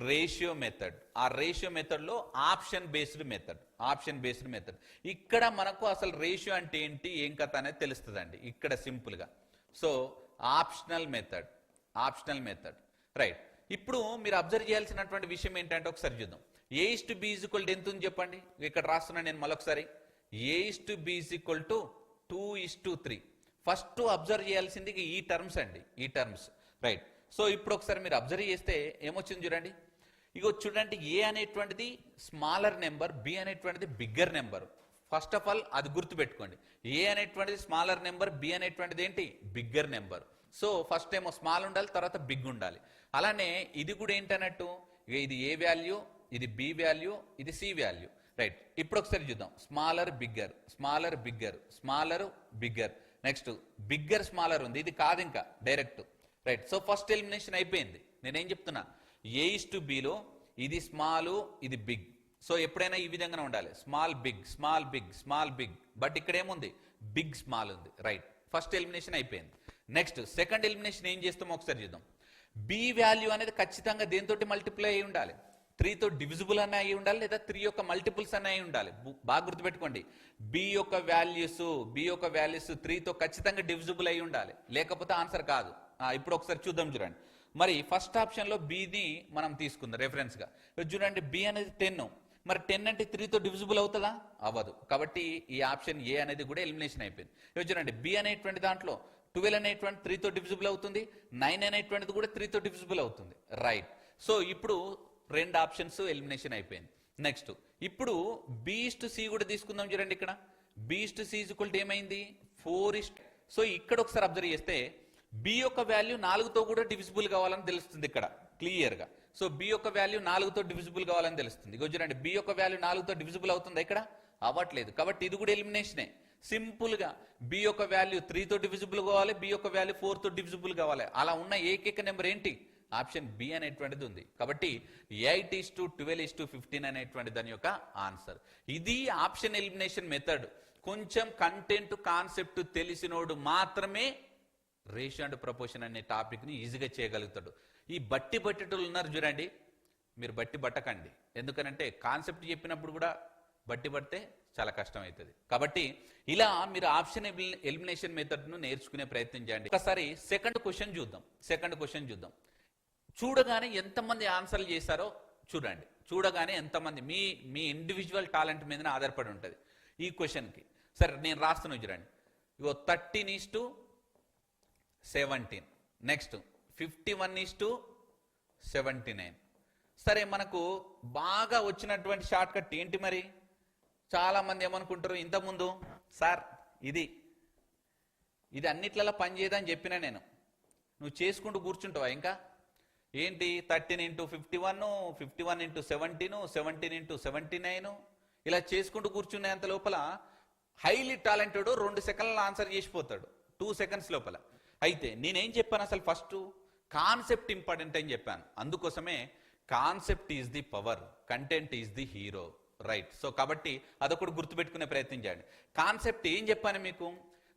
రేషియో మెథడ్. ఆ రేషియో మెథడ్ లో ఆప్షన్ బేస్డ్ మెథడ్. ఇక్కడ మనకు అసలు రేషియో అంటే ఏంటి, ఏం కథ అనేది తెలుస్తుందండి ఇక్కడ సింపుల్ గా. So optional method. రైట్. ఇప్పుడు మీరు అబ్జర్వ్ చేయాల్సినటువంటి విషయం ఏంటంటే ఒకసారి చూద్దాం. A:B ఎంత ఉంది చెప్పండి. ఇక్కడ రాస్తున్నాను నేను మరొకసారి. A:B 2:3. ఫస్ట్ అబ్జర్వ్ చేయాల్సింది ఈ టర్మ్స్ అండి, ఈ టర్మ్స్. రైట్. సో ఇప్పుడు ఒకసారి మీరు అబ్జర్వ్ చేస్తే ఏమొచ్చింది చూడండి. ఇగో చూడండి, ఏ అనేటువంటిది స్మాలర్ నెంబర్, బి అనేటువంటిది bigger number. First of all అది గుర్తుపెట్టుకోండి. ఏ అనేటువంటిది స్మాలర్ నెంబర్, బి అనేటువంటిది ఏంటి, బిగ్గర్ నెంబర్. సో ఫస్ట్ ఏమో స్మాల్ ఉండాలి, తర్వాత బిగ్ ఉండాలి. అలానే ఇది కూడా ఏంటన్నట్టు, ఇది ఏ వాల్యూ, ఇది బి వాల్యూ, ఇది సి వాల్యూ. రైట్. ఇప్పుడు ఒకసారి చూద్దాం. Smaller bigger. Next bigger smaller ఉంది, ఇది కాదు ఇంకా direct. Right. So first elimination అయిపోయింది. నేనేం చెప్తున్నా, A:B లో ఇది స్మాల్, ఇది బిగ్. సో ఎప్పుడైనా ఈ విధంగానే ఉండాలి, స్మాల్ బిగ్. బట్ ఇక్కడ ఏముంది, బిగ్ స్మాల్ ఉంది. రైట్. ఫస్ట్ ఎలిమినేషన్ అయిపోయింది. నెక్స్ట్ సెకండ్ ఎలిమినేషన్ ఏం చేస్తామో ఒకసారి చూద్దాం. బి వాల్యూ అనేది ఖచ్చితంగా దేనితోటి మల్టిప్లై అయి ఉండాలి, 3తో డివిజిబుల్ అన్న అయి ఉండాలి, లేదా 3 యొక్క మల్టిపుల్స్ అన్న అయి ఉండాలి. బాగా గుర్తుపెట్టుకోండి. బి యొక్క వాల్యూస్ 3తో ఖచ్చితంగా డివిజిబుల్ అయి ఉండాలి, లేకపోతే ఆన్సర్ కాదు. ఇప్పుడు ఒకసారి చూద్దాం. చూడండి, మరి ఫస్ట్ ఆప్షన్ లో బిని మనం తీసుకుందాం రెఫరెన్స్ గా. చూడండి, బి అనేది 10. మరి 10 అంటే 3తో డివిజిబుల్ అవుతుందా, అవ్వదు. కాబట్టి ఈ ఆప్షన్ ఏ అనేది కూడా ఎలిమినేషన్ అయిపోయింది. చూడండి, బి అనేటువంటి దాంట్లో 12 అనేటువంటి 3తో డివిజిబుల్ అవుతుంది, 9 అనేటువంటిది కూడా 3తో డివిజిబుల్ అవుతుంది. రైట్. సో ఇప్పుడు రెండు ఆప్షన్స్ ఎలిమినేషన్ అయిపోయింది. నెక్స్ట్ ఇప్పుడు B/C కూడా తీసుకుందాం. చూడండి ఇక్కడ B/C ఏమైంది 4. సో ఇక్కడ ఒకసారి అబ్జర్వ్ చేస్తే B యొక్క వాల్యూ 4తో కూడా డివిజిబుల్ కావాలని తెలుస్తుంది ఇక్కడ క్లియర్ గా. సో B యొక్క వాల్యూ 4తో డివిజిబుల్ కావాలని తెలుస్తుంది. ఇగో చూడండి B యొక్క వాల్యూ 4తో డివిజిబుల్ అవుతుంది, ఇక్కడ అవ్వట్లేదు. కాబట్టి ఇది కూడా ఎలిమినేషనే. సింపుల్ గా B యొక్క వాల్యూ 3తో డివిజిబుల్ కావాలి, B యొక్క వాల్యూ 4తో డివిజిబుల్ కావాలి. అలా ఉన్న ఏకైక నెంబర్ ఏంటి? ఆప్షన్ బి అనేటువంటిది ఉంది. కాబట్టి 8:12:15 అనేటువంటి దాని యొక్క ఆన్సర్. ఇది ఆప్షన్ ఎలిమినేషన్ మెథడ్. కొంచెం కంటెంట్ కాన్సెప్ట్ తెలిసినోడు మాత్రమే రేషియో అండ్ ప్రపోర్షన్ అనే టాపిక్ ని ఈజీగా చేయగలుగుతాడు. ఈ బట్టి బట్టేటోళ్ళు ఉన్నారు చూడండి, మీరు బట్టి పట్టకండి. ఎందుకనంటే కాన్సెప్ట్ చెప్పినప్పుడు కూడా బట్టి పడితే చాలా కష్టం అవుతుంది. కాబట్టి ఇలా మీరు ఆప్షన్ ఎలిమినేషన్ మెథడ్ ను నేర్చుకునే ప్రయత్నం చేయండి. ఒకసారి సెకండ్ క్వశ్చన్ చూద్దాం. చూడగానే ఎంతమంది ఆన్సర్లు చేశారో చూడండి. చూడగానే ఎంతమంది మీ ఇండివిజువల్ టాలెంట్ మీద ఆధారపడి ఉంటుంది ఈ క్వశ్చన్కి. సరే నేను రాస్తున్నాను చూడండి. ఇగో 13:17. నెక్స్ట్ 51:79. సరే మనకు బాగా వచ్చినటువంటి షార్ట్ కట్ ఏంటి మరి? చాలా మంది ఏమనుకుంటారు, ఇంతకుముందు సార్ ఇది అన్నిట్లలో పనిచేయదని చెప్పినా నేను, నువ్వు చేసుకుంటూ కూర్చుంటావా ఇంకా ఏంటి? 13:51, 51:17, 17:79 ఇలా చేసుకుంటూ కూర్చునేంత లోపల హైలీ టాలెంటెడ్ 2 సెకండ్ల ఆన్సర్ చేసిపోతాడు 2 సెకండ్స్ లోపల. అయితే నేనేం చెప్పాను, అసలు ఫస్ట్ కాన్సెప్ట్ ఇంపార్టెంట్ అని చెప్పాను. అందుకోసమే concept is the power, content is the hero. Right. So కాబట్టి అదొకటి గుర్తుపెట్టుకునే ప్రయత్నం చేయండి. కాన్సెప్ట్ ఏం చెప్పాను మీకు?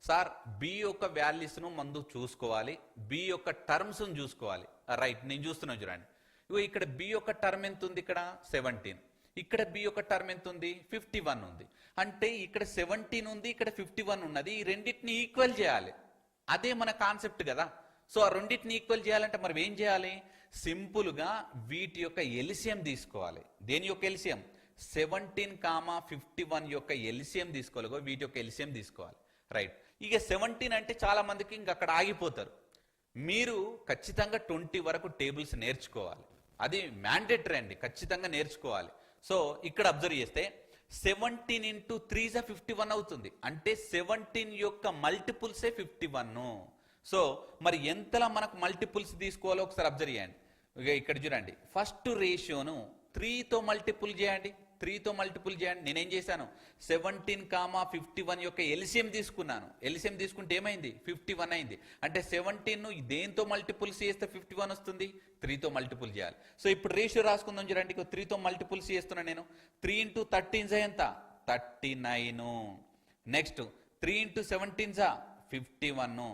సార్ బి యొక్క వాల్యూస్ను ముందు చూసుకోవాలి, బి యొక్క టర్మ్స్ను చూసుకోవాలి. రైట్, నేను చూస్తున్నాను చూడండి. ఇగో ఇక్కడ బి యొక్క టర్మ్ ఎంత ఉంది? ఇక్కడ 17. ఇక్కడ బి యొక్క టర్మ్ ఎంత ఉంది? 51 ఉంది. అంటే ఇక్కడ 17 ఉంది, ఇక్కడ 51 ఉన్నది. ఈ రెండింటిని ఈక్వల్ చేయాలి. అదే మన కాన్సెప్ట్ కదా. సో ఆ రెండింటిని ఈక్వల్ చేయాలంటే మనం ఏం చేయాలి? సింపుల్ గా వీటి యొక్క ఎల్సిఎం తీసుకోవాలి. దేని యొక్క ఎల్సిఎం? 17,51 యొక్క ఎల్సిఎం తీసుకోవాలి. వీటి యొక్క ఎల్సిఎం తీసుకోవాలి. రైట్. ఇక 17 అంటే చాలా మందికి ఇంక అక్కడ ఆగిపోతారు. మీరు ఖచ్చితంగా 20 వరకు టేబుల్స్ నేర్చుకోవాలి. అది మ్యాండేటరీ అండి, ఖచ్చితంగా నేర్చుకోవాలి. సో ఇక్కడ అబ్జర్వ్ చేస్తే 17 × 3 = 51 అవుతుంది. అంటే 17 యొక్క మల్టిపుల్సే 51. సో మరి ఎంతలా మనకు మల్టిపుల్స్ తీసుకోవాలో ఒకసారి అబ్జర్వ్ చేయండి. ఇక్కడ చూడండి, ఫస్ట్ రేషియోను 3తో మల్టిపుల్ చేయండి. 3తో మల్టిపుల్ చేయండి. నేనేం చేశాను? 17,51 యొక్క ఎల్సిఎం తీసుకున్నాను. ఎల్సిఎం తీసుకుంటే ఏమైంది? 51 అయింది. అంటే 17ను దేంతో మల్టిపుల్స్ చేస్తే 51 వస్తుంది? 3తో మల్టిపుల్ చేయాలి. సో ఇప్పుడు రేషియో రాసుకుందాం చూడండి. 3తో మల్టిపుల్స్ చేస్తున్నాను నేను. 3 × 13 ఎంత? 39. నెక్స్ట్ 3 × 17 51.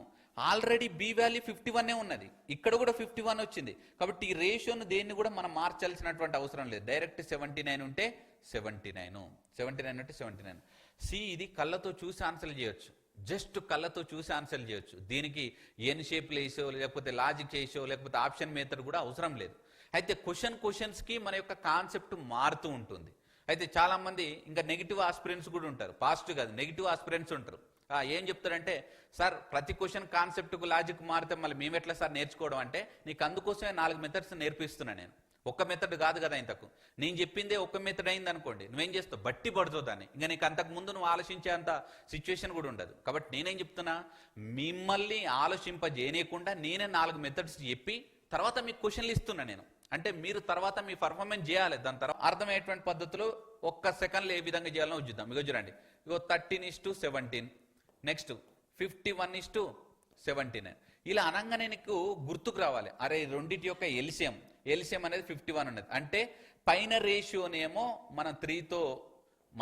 ఆల్రెడీ బి వాల్యూ 51 ఉన్నది, ఇక్కడ కూడా 51 వచ్చింది. కాబట్టి ఈ రేషియోను దేన్ని కూడా మనం మార్చాల్సినటువంటి అవసరం లేదు. డైరెక్ట్ 79 ఉంటే 79 అంటే 79. సి ఇది కళ్ళతో చూసి ఆన్సర్లు చేయొచ్చు, జస్ట్ కళ్ళతో చూసి ఆన్సర్లు చేయొచ్చు. దీనికి ఎన్ షేప్లు వేసో లేకపోతే లాజిక్ వేసో లేకపోతే ఆప్షన్ మెథడ్ కూడా అవసరం లేదు. అయితే క్వశ్చన్స్కి మన యొక్క కాన్సెప్ట్ మారుతూ ఉంటుంది. అయితే చాలా మంది ఇంకా నెగిటివ్ ఆస్పిరెంట్స్ కూడా ఉంటారు, పాజిటివ్ కాదు నెగిటివ్ ఆస్పిరెంట్స్ ఉంటారు. ఏం చెప్తారంటే, సార్ ప్రతి క్వశ్చన్ కాన్సెప్ట్కు లాజిక్ మారితే మళ్ళీ మేము ఎట్లా సార్ నేర్చుకోవడం అంటే, నీకు అందుకోసమే 4 మెథడ్స్ నేర్పిస్తున్నా నేను. ఒక్క మెథడ్ కాదు కదా ఇంతకు. నేను చెప్పిందే ఒక్క మెథడ్ అయింది అనుకోండి, నువ్వేం చేస్తావు? బట్టి పడుతుంది దాన్ని. ఇంకా నీకు అంతకు ముందు నువ్వు ఆలోచించేంత సిచ్యువేషన్ కూడా ఉండదు. కాబట్టి నేనేం చెప్తున్నా, మిమ్మల్ని ఆలోచింపజేయకుండా నేనే 4 మెథడ్స్ చెప్పి తర్వాత మీకు క్వశ్చన్లు ఇస్తున్నా నేను. అంటే మీరు తర్వాత మీ పర్ఫార్మెన్స్ చేయాలి. దాని తర్వాత అర్థమయ్యేటువంటి పద్ధతిలో ఒక్క సెకండ్లో ఏ విధంగా చేయాలో చూద్దాం. ఇగో చూడండి, ఇగో 13:17. నెక్స్ట్ 51:79. ఇలా అనగానే నీకు గుర్తుకు రావాలి, అరే రెండింటి యొక్క ఎల్సిఎం అనేది 51 ఉన్నది. అంటే పైన రేషియోనేమో మనం 3తో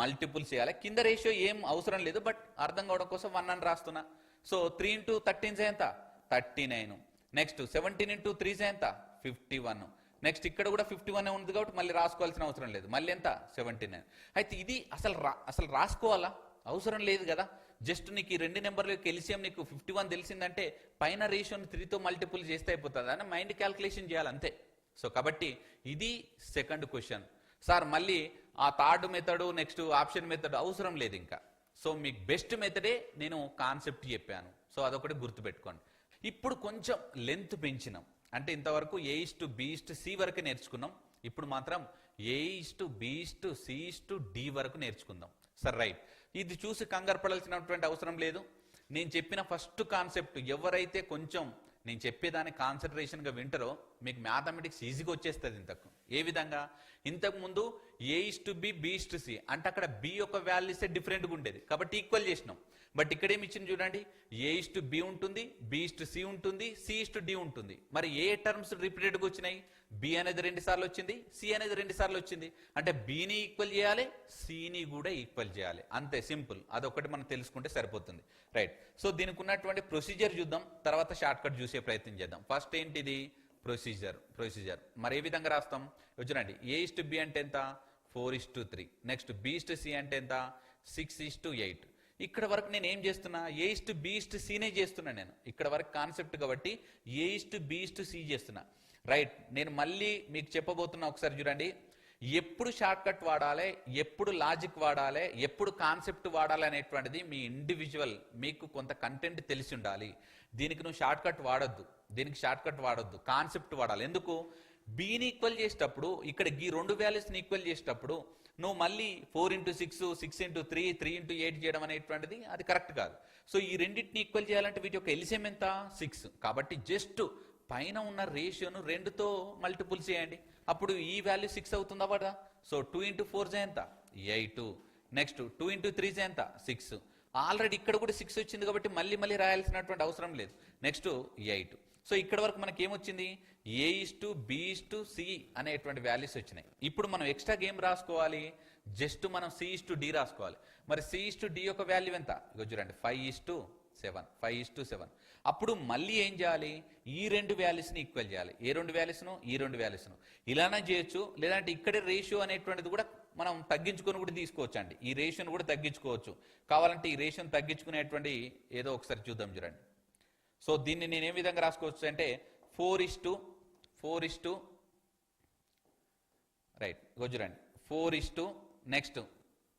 మల్టిపుల్స్ చేయాలి, కింద రేషియో ఏం అవసరం లేదు, బట్ అర్థం కావడం కోసం 1 అని రాస్తున్నా. సో 3 × 13 ఎంత? 39. నెక్స్ట్ 17 × 3 ఎంత? 51. నెక్స్ట్ ఇక్కడ కూడా 51 ఉంది కాబట్టి మళ్ళీ రాసుకోవాల్సిన అవసరం లేదు. మళ్ళీ ఎంత? 79. అయితే ఇది అసలు రాసుకోవాలా? అవసరం లేదు కదా. జస్ట్ నీకు ఈ 2 నెంబర్ల యొక్క ఎల్సిఎం నీకు 51 తెలిసిందంటే పైన రేషియోని 3తో మల్టిపుల్ చేస్తే అయిపోతుంది అని మైండ్ క్యాల్కులేషన్ చేయాలి అంతే. సో కాబట్టి ఇది సెకండ్ క్వశ్చన్. సార్ మళ్ళీ ఆ third method next option method అవసరం లేదు ఇంకా. సో మీకు బెస్ట్ మెథడే నేను కాన్సెప్ట్ చెప్పాను. సో అదొకటి గుర్తుపెట్టుకోండి. ఇప్పుడు కొంచెం లెంత్ పెంచినాం, అంటే ఇంతవరకు A:B:C వరకు నేర్చుకున్నాం. ఇప్పుడు మాత్రం A:B:C:D వరకు నేర్చుకుందాం. సరే రైట్. ఇది చూసి కంగారు పడాల్సినటువంటి అవసరం లేదు. నేను చెప్పిన ఫస్ట్ కాన్సెప్ట్ ఎవరైతే కొంచెం నేను చెప్పేదాన్ని కాన్సన్ట్రేషన్గా వింటారో మీకు మ్యాథమెటిక్స్ ఈజీగా వచ్చేస్తుంది. ఏ విధంగా? ఇంతకుముందు A:B B:C అంటే అక్కడ B యొక్క వాల్యూసే డిఫరెంట్గా ఉండేది కాబట్టి ఈక్వల్ చేసినాం. బట్ ఇక్కడ ఏమి ఇచ్చింది చూడండి, A:B ఉంటుంది, B:C ఉంటుంది, C:D ఉంటుంది. మరి ఏ టర్మ్స్ రిపీటెడ్గా వచ్చినాయి? B అనేది 2 సార్లు వచ్చింది, C అనేది 2 సార్లు వచ్చింది. అంటే Bని ఈక్వల్ చేయాలి, Cని కూడా ఈక్వల్ చేయాలి. అంతే, సింపుల్. అదొకటి మనం తెలుసుకుంటే సరిపోతుంది. రైట్. సో దీనికి ఉన్నటువంటి ప్రొసీజర్ చూద్దాం, తర్వాత షార్ట్ కట్ చూసే ప్రయత్నం చేద్దాం. ఫస్ట్ ఏంటిది? ప్రొసీజర్. మరి ఏ విధంగా రాస్తాం చూడండి. A:B అంటే ఎంత? 4:3. నెక్స్ట్ B:C అంటే ఎంత? 6:8. ఇక్కడ వరకు నేను ఏం చేస్తున్నా? A:B:C చేస్తున్నా నేను. ఇక్కడ వరకు కాన్సెప్ట్ కాబట్టి A:B:C చేస్తున్నా. రైట్. నేను మళ్ళీ మీకు చెప్పబోతున్నా, ఒకసారి చూడండి. ఎప్పుడు షార్ట్ కట్ వాడాలి, ఎప్పుడు లాజిక్ వాడాలి, ఎప్పుడు కాన్సెప్ట్ వాడాలి అనేటువంటిది మీ ఇండివిజువల్, మీకు కొంత కంటెంట్ తెలిసి ఉండాలి. దీనికి నువ్వు షార్ట్ కట్ వాడొద్దు, కాన్సెప్ట్ వాడాలి. ఎందుకు? Bని ఈక్వల్ చేసేటప్పుడు, ఇక్కడ ఈ 2 వాల్యూస్ని ఈక్వల్ చేసేటప్పుడు నువ్వు మళ్ళీ 4x6, 6x3, 3x8 చేయడం అనేటువంటిది అది కరెక్ట్ కాదు. సో ఈ రెండింటిని ఈక్వల్ చేయాలంటే వీటి యొక్క ఎల్సిఎం ఎంత? 6. కాబట్టి జస్ట్ పైన ఉన్న రేషియోను 2తో మల్టిపుల్ చేయండి, అప్పుడు ఈ వాల్యూ 6 అవుతుందా పడా? సో 2x4 ఎంత? 8. నెక్స్ట్ 2x3 ఎంత? 6. ఆల్రెడీ ఇక్కడ కూడా 6 వచ్చింది కాబట్టి మళ్ళీ రాయాల్సినటువంటి అవసరం లేదు. నెక్స్ట్ 8. సో ఇక్కడ వరకు మనకి ఏమొచ్చింది? A:B:C అనేటువంటి వాల్యూస్ వచ్చినాయి. ఇప్పుడు మనం ఎక్స్ట్రా గేమ్ రాసుకోవాలి, జస్ట్ మనం C:D రాసుకోవాలి. మరి C:D యొక్క వాల్యూ ఎంత? ఇగో చూడండి, 5:7. అప్పుడు మళ్ళీ ఏం చేయాలి? ఈ 2 వాల్యూస్ని ఈక్వల్ చేయాలి. ఏ 2 వాల్యూస్ను? ఈ 2 వాల్యూస్ను. ఇలానే చేయొచ్చు, లేదంటే ఇక్కడే రేషియో అనేటువంటిది కూడా మనం తగ్గించుకొని కూడా తీసుకోవచ్చు అండి. ఈ రేషియోను కూడా తగ్గించుకోవచ్చు. కావాలంటే ఈ రేషియోను తగ్గించుకునేటువంటి ఏదో ఒకసారి చూద్దాం చూడండి. సో దీన్ని నేను ఏ విధంగా రాసుకోవచ్చు అంటే 4:4 రైట్. చూడండి, 4 నెక్స్ట్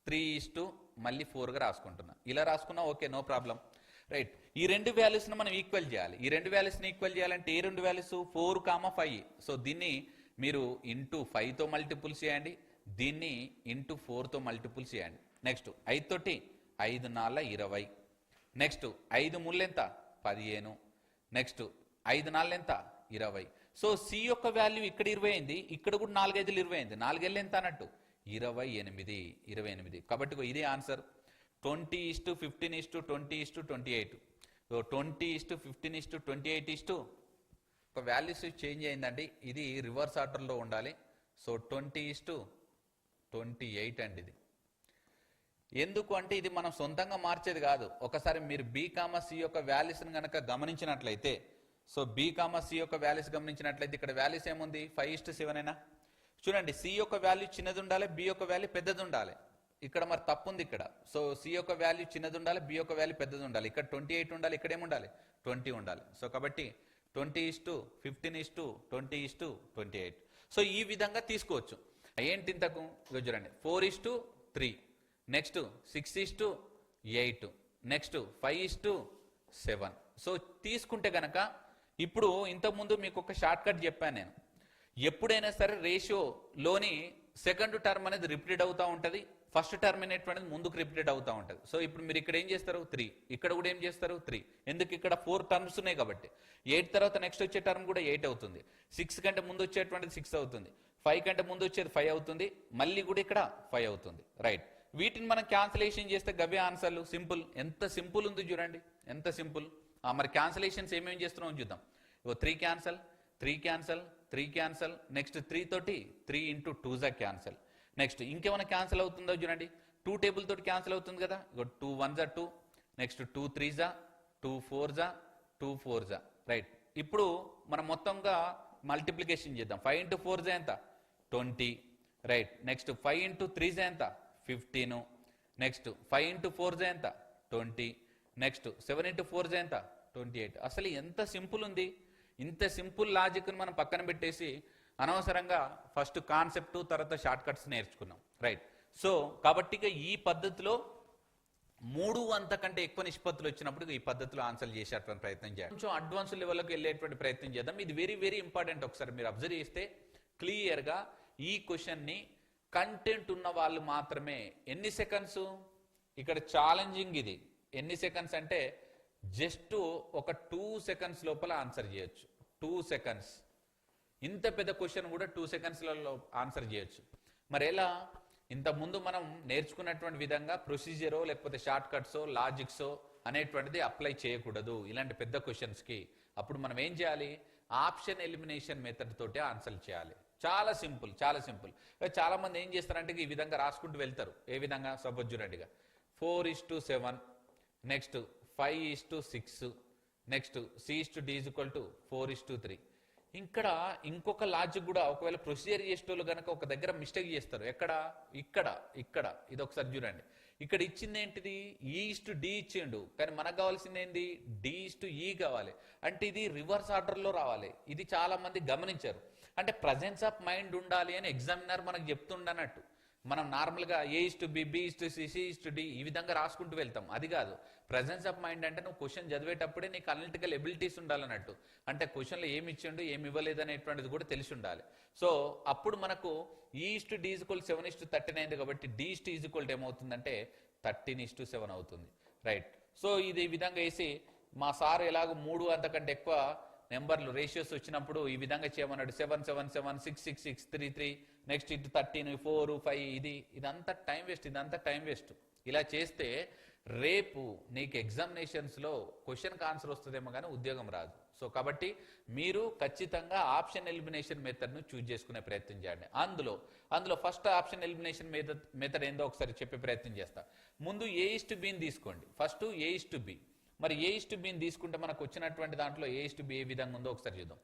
3 మళ్ళీ 4గా రాసుకుంటున్నా. ఇలా రాసుకున్నా ఓకే, నో ప్రాబ్లం. రైట్. ఈ 2 వాల్యూస్ని మనం ఈక్వల్ చేయాలి. ఈ 2 వాల్యూస్ని ఈక్వల్ చేయాలంటే ఏ 2 వాల్యూస్? 4, 5. సో దీన్ని మీరు ఇంటూ 5తో మల్టిపుల్ చేయండి, దీన్ని ఇంటూ 4తో మల్టిపుల్ చేయండి. నెక్స్ట్ 5 తోటి 5 4 20. నెక్స్ట్ 5 3 ఎంత? 15. నెక్స్ట్ 5 4 ఎంత? 20. సో C యొక్క వాల్యూ ఇక్కడ 20 అయింది, ఇక్కడ కూడా 4 5 20 అయింది. 4 ఏళ్ళు ఎంత అన్నట్టు? 28. కాబట్టి ఇదే ఆన్సర్. 20:15:20:28. 20:15:28 ఒక వాల్యూస్ చేంజ్ అయిందండి. ఇది రివర్స్ ఆర్డర్లో ఉండాలి. సో 20:28 అండి ఇది. ఎందుకు అంటే ఇది మనం సొంతంగా మార్చేది కాదు. ఒకసారి మీరు B,C యొక్క వాల్యూస్ని కనుక గమనించినట్లయితే, సో B,C యొక్క వాల్యూస్ గమనించినట్లయితే ఇక్కడ వాల్యూస్ ఏముంది? 5:7 అయినా చూడండి. C యొక్క వాల్యూ చిన్నది ఉండాలి, B యొక్క వాల్యూ పెద్దది ఉండాలి. ఇక్కడ మరి తప్పు ఉంది ఇక్కడ. సో C యొక్క వాల్యూ చిన్నది ఉండాలి, B యొక్క వాల్యూ పెద్దది ఉండాలి. ఇక్కడ 28 ఉండాలి, ఇక్కడ ఏముండాలి? 20 ఉండాలి. సో కాబట్టి 20:15:20:28. సో ఈ విధంగా తీసుకోవచ్చు. ఏంటి ఇంతకు? చూడండి, 4:3, నెక్స్ట్ 6:8, నెక్స్ట్ 5:7. సో తీసుకుంటే గనక ఇప్పుడు ఇంతకుముందు మీకు ఒక షార్ట్ కట్ చెప్పాను నేను. ఎప్పుడైనా సరే రేషియోలోని సెకండ్ టర్మ్ అనేది రిపీటెడ్ అవుతూ ఉంటుంది, ఫస్ట్ టర్మ్ అనేటువంటిది ముందుకు రిపీటెడ్ అవుతూ ఉంటుంది. సో ఇప్పుడు మీరు ఇక్కడ ఏం చేస్తారు? 3. ఇక్కడ కూడా ఏం చేస్తారు? 3. ఎందుకు? ఇక్కడ 4 టర్మ్స్ ఉన్నాయి కాబట్టి. 8 తర్వాత నెక్స్ట్ వచ్చే టర్మ్ కూడా 8 అవుతుంది. 6 కంటే ముందు వచ్చేటువంటిది 6 అవుతుంది. 5 కంటే ముందు వచ్చేది 5 అవుతుంది. మళ్ళీ కూడా ఇక్కడ 5 అవుతుంది. రైట్. వీటిని మనం క్యాన్సిలేషన్ చేస్తే గవే ఆన్సర్లు. సింపుల్. ఎంత సింపుల్ ఉంది చూడండి, ఎంత సింపుల్. మరి క్యాన్సిలేషన్స్ ఏమేమి చేస్తున్నాం చూద్దాం. 3 క్యాన్సల్, 3 క్యాన్సల్, 3 క్యాన్సల్. నెక్స్ట్ 3 తోటి 3 × 2 క్యాన్సల్. నెక్స్ట్ ఇంకేమైనా క్యాన్సల్ అవుతుందో చూడండి. 2 టేబుల్ తోటి క్యాన్సల్ అవుతుంది కదా. 2 1 2, నెక్స్ట్ 2 3 2 4 2 4. రైట్. ఇప్పుడు మనం మొత్తంగా మల్టిప్లికేషన్ చేద్దాం. 5 × 4 ఎంత? 20. రైట్. నెక్స్ట్ 5 × 3 ఎంత? 15. నెక్స్ట్ 5 × 4 ఎంత? 20. నెక్స్ట్ 7 × 4 ఎంత? 28. అసలు ఎంత సింపుల్ ఉంది. ఇంత సింపుల్ లాజిక్ని మనం పక్కన పెట్టేసి అనవసరంగా ఫస్ట్ కాన్సెప్ట్ తర్వాత షార్ట్ కట్స్ నేర్చుకున్నాం. రైట్. సో కాబట్టి ఈ పద్ధతిలో 3 అంతకంటే ఎక్కువ నిష్పత్తులు వచ్చినప్పుడు ఈ పద్ధతిలో ఆన్సర్ చేసేటువంటి ప్రయత్నం చేయాలి. కొంచెం అడ్వాన్స్ లెవెల్లోకి వెళ్ళేటువంటి ప్రయత్నం చేద్దాం. ఇది వెరీ వెరీ ఇంపార్టెంట్. ఒకసారి మీరు అబ్జర్వ్ చేస్తే క్లియర్గా ఈ క్వశ్చన్ని కంటెంట్ ఉన్న వాళ్ళు మాత్రమే ఎన్ని సెకండ్స్, ఇక్కడ ఛాలెంజింగ్ ఇది ఎన్ని సెకండ్స్ అంటే జస్ట్ ఒక 2 సెకండ్స్ లోపల ఆన్సర్ చేయొచ్చు. 2 సెకండ్స్, ఇంత పెద్ద క్వశ్చన్ కూడా 2 సెకండ్స్లలో ఆన్సర్ చేయొచ్చు. మరి ఎలా? ఇంతకుముందు మనం నేర్చుకున్నటువంటి విధంగా ప్రొసీజరో లేకపోతే షార్ట్ కట్సో లాజిక్సో అనేటువంటిది అప్లై చేయకూడదు ఇలాంటి పెద్ద క్వశ్చన్స్కి. అప్పుడు మనం ఏం చేయాలి? ఆప్షన్ ఎలిమినేషన్ మెథడ్ తోటే ఆన్సర్ చేయాలి. చాలా సింపుల్, చాలా సింపుల్. చాలా మంది ఏం చేస్తారంటే ఈ విధంగా రాసుకుంటూ వెళ్తారు. ఏ విధంగా? సపోజ్ చూడండిగా 4:7, నెక్స్ట్ 5:6, నెక్స్ట్ C/D = 4:3. ఇక్కడ ఇంకొక లాజిక్ కూడా, ఒకవేళ ప్రొసీజర్ చేసేటోళ్ళు కనుక ఒక దగ్గర మిస్టేక్ చేస్తారు. ఎక్కడ? ఇక్కడ ఇది ఒకసారి చూడండి. ఇక్కడ ఇచ్చింది ఏంటిది? E/D ఇచ్చిండు, కానీ మనకు కావాల్సింది ఏంది? D/E కావాలి. అంటే ఇది రివర్స్ ఆర్డర్లో రావాలి. ఇది చాలా మంది గమనించారు. అంటే ప్రజెన్స్ ఆఫ్ మైండ్ ఉండాలి అని ఎగ్జామినర్ మనకు చెప్తుండనట్టు. మనం నార్మల్గా A/B, B/C, C/D ఈ విధంగా రాసుకుంటూ వెళ్తాం. అది కాదు. ప్రజెన్స్ ఆఫ్ మైండ్ అంటే నువ్వు క్వశ్చన్ చదివేటప్పుడే నీకు అనలిటికల్ ఎబిలిటీస్ ఉండాలన్నట్టు. అంటే క్వశ్చన్లో ఏమి ఇచ్చిండు ఏమి ఇవ్వలేదు అనేటువంటిది కూడా తెలిసి ఉండాలి. సో అప్పుడు మనకు E/D = 7:39 కాబట్టి D/E ఏమవుతుందంటే 13:7 అవుతుంది. రైట్. సో ఇది ఈ విధంగా వేసి మా సార్ ఎలాగో 3 అంతకంటే ఎక్కువ నెంబర్లు రేషియోస్ వచ్చినప్పుడు ఈ విధంగా చేయమన్నాడు. 7, 7, 7, 6, 6, 6, 3, 3, నెక్స్ట్ ఇటు 13, 4, 5. ఇదంతా టైం వేస్ట్. ఇలా చేస్తే రేపు నీకు ఎగ్జామినేషన్స్లో క్వశ్చన్కి ఆన్సర్ వస్తుందేమో కానీ ఉద్యోగం రాదు. సో కాబట్టి మీరు ఖచ్చితంగా ఆప్షన్ ఎలిమినేషన్ మెథడ్ను చూజ్ చేసుకునే ప్రయత్నం చేయండి. అందులో ఫస్ట్ ఆప్షన్ ఎలిమినేషన్ మెథడ్ ఏందో ఒకసారి చెప్పే ప్రయత్నం చేస్తా. ముందు A/B తీసుకోండి. First A/B. మరి A/B తీసుకుంటే మనకు వచ్చినటువంటి దాంట్లో A/B ఏ విధంగా ఉందో ఒకసారి చూద్దాం.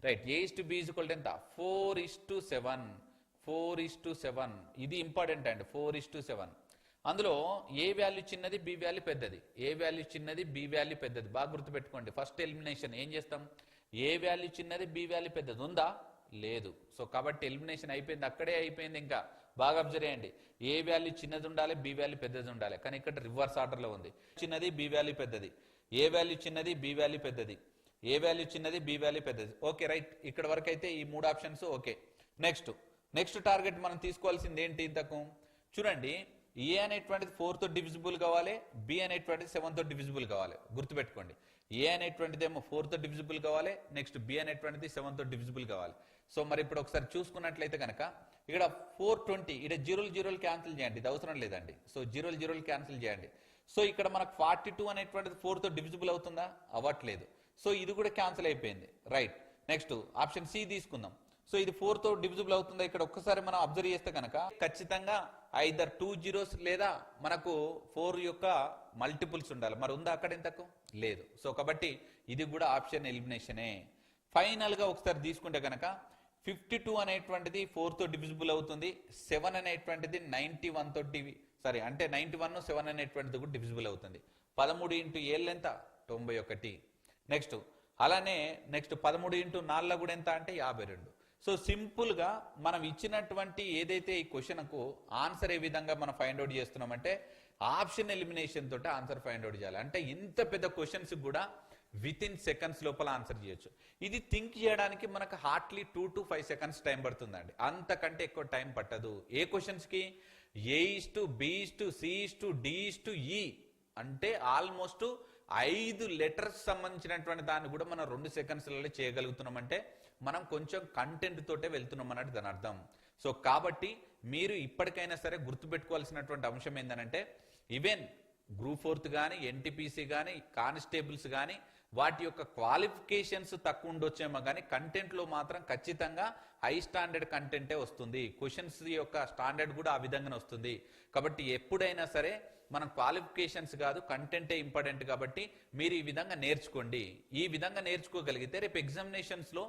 రైట్. A/B = ఎంత? 4:7. 4:7 ఇది ఇంపార్టెంట్ అండి. 4:7. అందులో ఏ వాల్యూ చిన్నది, బి వాల్యూ పెద్దది. ఏ వాల్యూ చిన్నది, బి వాల్యూ పెద్దది. బాగా గుర్తుపెట్టుకోండి. ఫస్ట్ ఎలిమినేషన్ ఏం చేస్తాం? ఏ వాల్యూ చిన్నది, బి వాల్యూ పెద్దది ఉందా? లేదు. సో కాబట్టి ఎలిమినేషన్ అయిపోయింది, అక్కడే అయిపోయింది. ఇంకా బాగా అబ్జర్వ్ చేయండి. ఏ వాల్యూ చిన్నది ఉండాలి, బి వాల్యూ పెద్దది ఉండాలి. కానీ ఇక్కడ రివర్స్ ఆర్డర్లో ఉంది. చిన్నది, బి వాల్యూ పెద్దది. ఏ వాల్యూ చిన్నది, బి వాల్యూ పెద్దది. ఏ వాల్యూ చిన్నది, బి వాల్యూ పెద్దది. Okay, right. ఇక్కడ వరకు అయితే ఈ 3 ఆప్షన్స్ ఓకే. నెక్స్ట్ టార్గెట్ మనం తీసుకోవాల్సింది ఏంటి? ఇంతకు చూడండి. ఏ అనేటువంటిది 4తో డివిజిబుల్ కావాలి, బి అనేటువంటిది 7తో డివిజిబుల్ కావాలి. గుర్తుపెట్టుకోండి. ఏ అనేటువంటిది ఏమో 4తో డివిజిబుల్ కావాలి, నెక్స్ట్ బి అనేటువంటిది 7తో డివిజిబుల్ కావాలి. సో మరి ఇప్పుడు ఒకసారి చూసుకున్నట్లయితే కనుక ఇక్కడ 420, ఇక్కడ 0 క్యాన్సిల్ చేయండి, ఇది అవసరం లేదండి. సో 0 క్యాన్సిల్ చేయండి. సో ఇక్కడ మనకు 42 అనేటువంటిది 4తో డివిజిబుల్ అవుతుందా? అవ్వట్లేదు. సో ఇది కూడా క్యాన్సిల్ అయిపోయింది. రైట్. నెక్స్ట్ ఆప్షన్ సి తీసుకుందాం. సో ఇది 4తో డివిజిబుల్ అవుతుందా? ఇక్కడ ఒక్కసారి మనం అబ్జర్వ్ చేస్తే కనుక ఖచ్చితంగా ఐదర్ 2 zeros లేదా మనకు 4 యొక్క మల్టిపుల్స్ ఉండాలి. మరి ఉందా అక్కడ? ఇంతకు లేదు. సో కాబట్టి ఇది కూడా ఆప్షన్ ఎలిమినేషనే. ఫైనల్గా ఒకసారి తీసుకుంటే కనుక 52 అనేటువంటిది 4తో డివిజిబుల్ అవుతుంది. 7 అనేటువంటిది 91తో అంటే 91, 7 అనేటువంటిది కూడా డివిజిబుల్ అవుతుంది. 13 × 7 ఎంత? 91. నెక్స్ట్ అలానే నెక్స్ట్ 13 × 4 కూడా ఎంత అంటే 52. సో సింపుల్గా మనం ఇచ్చినటువంటి ఏదైతే ఈ క్వశ్చన్కు ఆన్సర్ ఏ విధంగా మనం ఫైండ్ అవుట్ చేస్తున్నామంటే ఆప్షన్ ఎలిమినేషన్ తోటి ఆన్సర్ ఫైండ్ అవుట్ చేయాలి. అంటే ఇంత పెద్ద క్వశ్చన్స్ కూడా వితిన్ సెకండ్స్ లోపల ఆన్సర్ చేయొచ్చు. ఇది థింక్ చేయడానికి మనకు హార్డ్లీ 2 to 5 seconds టైం పడుతుందండి. అంతకంటే ఎక్కువ టైం పట్టదు. ఏ క్వశ్చన్స్కి? A/B/C/D/E అంటే ఆల్మోస్ట్ 5 లెటర్స్ సంబంధించినటువంటి దాన్ని కూడా మనం 2 సెకండ్స్లలో చేయగలుగుతున్నామంటే మనం కొంచెం కంటెంట్ తోటే వెళ్తున్నాం అన్నట్టు దాని అర్థం. సో కాబట్టి మీరు ఇప్పటికైనా సరే గుర్తుపెట్టుకోవాల్సినటువంటి అంశం ఏంటంటే ఈవెన్ గ్రూప్ 4 కానీ, ఎన్టీపీసీ కానీ, కానిస్టేబుల్స్ కానీ వాటి యొక్క క్వాలిఫికేషన్స్ తక్కువ ఉండొచ్చేమో కానీ కంటెంట్లో మాత్రం ఖచ్చితంగా హై స్టాండర్డ్ కంటెంటే వస్తుంది. క్వశ్చన్స్ యొక్క స్టాండర్డ్ కూడా ఆ విధంగానే వస్తుంది. కాబట్టి ఎప్పుడైనా సరే మనం క్వాలిఫికేషన్స్ కాదు, కంటెంటే ఇంపార్టెంట్. కాబట్టి మీరు ఈ విధంగా నేర్చుకోండి. ఈ విధంగా నేర్చుకోగలిగితే రేపు ఎగ్జామినేషన్స్లో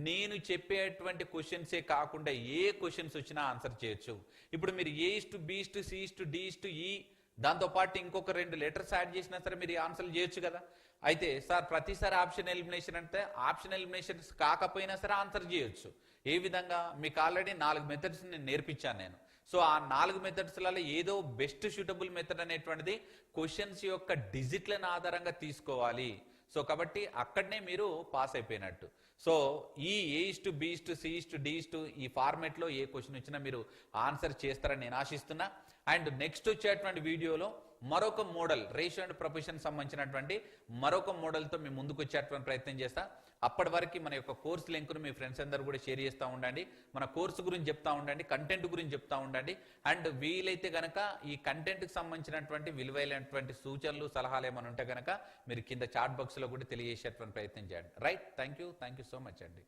నేను చెప్పేటువంటి క్వశ్చన్సే కాకుండా ఏ క్వశ్చన్స్ వచ్చినా ఆన్సర్ చేయొచ్చు. ఇప్పుడు మీరు A/B/C/D/E దాంతోపాటు ఇంకొక 2 లెటర్స్ యాడ్ చేసినా సరే మీరు ఆన్సర్లు చేయొచ్చు కదా. అయితే సార్ ప్రతిసారి ఆప్షన్ ఎలిమినేషన్ అంటే ఆప్షన్ ఎలిమినేషన్స్ కాకపోయినా సరే ఆన్సర్ చేయొచ్చు. ఏ విధంగా? మీకు ఆల్రెడీ 4 మెథడ్స్ నేను నేర్పించాను నేను. సో ఆ 4 మెథడ్స్లలో ఏదో బెస్ట్ సూటబుల్ మెథడ్ అనేటువంటిది క్వశ్చన్స్ యొక్క డిజిట్లను ఆధారంగా తీసుకోవాలి. సో కాబట్టి అక్కడనే మీరు పాస్ అయిపోయినట్టు. సో ఈ A:B:C:D ఈ ఫార్మేట్లో ఏ క్వశ్చన్ వచ్చినా మీరు ఆన్సర్ చేస్తారని నేను ఆశిస్తున్నా. అండ్ నెక్స్ట్ వచ్చేటువంటి వీడియోలో మరొక మోడల్ రేషియో అండ్ ప్రొపోర్షన్ సంబంధించినటువంటి మరొక మోడల్తో మేము ముందుకు వచ్చేటువంటి ప్రయత్నం చేస్తా. అప్పటి వరకు మన యొక్క కోర్స్ లింక్ను మీ ఫ్రెండ్స్ అందరూ కూడా షేర్ చేస్తూ ఉండండి. మన కోర్సు గురించి చెప్తా ఉండండి, కంటెంట్ గురించి చెప్తా ఉండండి. అండ్ వీలైతే గనక ఈ కంటెంట్కి సంబంధించినటువంటి విలువైనటువంటి సూచనలు సలహాలు ఏమైనా ఉంటే గనక మీరు కింద చాట్ బాక్స్లో కూడా తెలియజేసేటువంటి ప్రయత్నం చేయండి. Right, thank you so much అండి.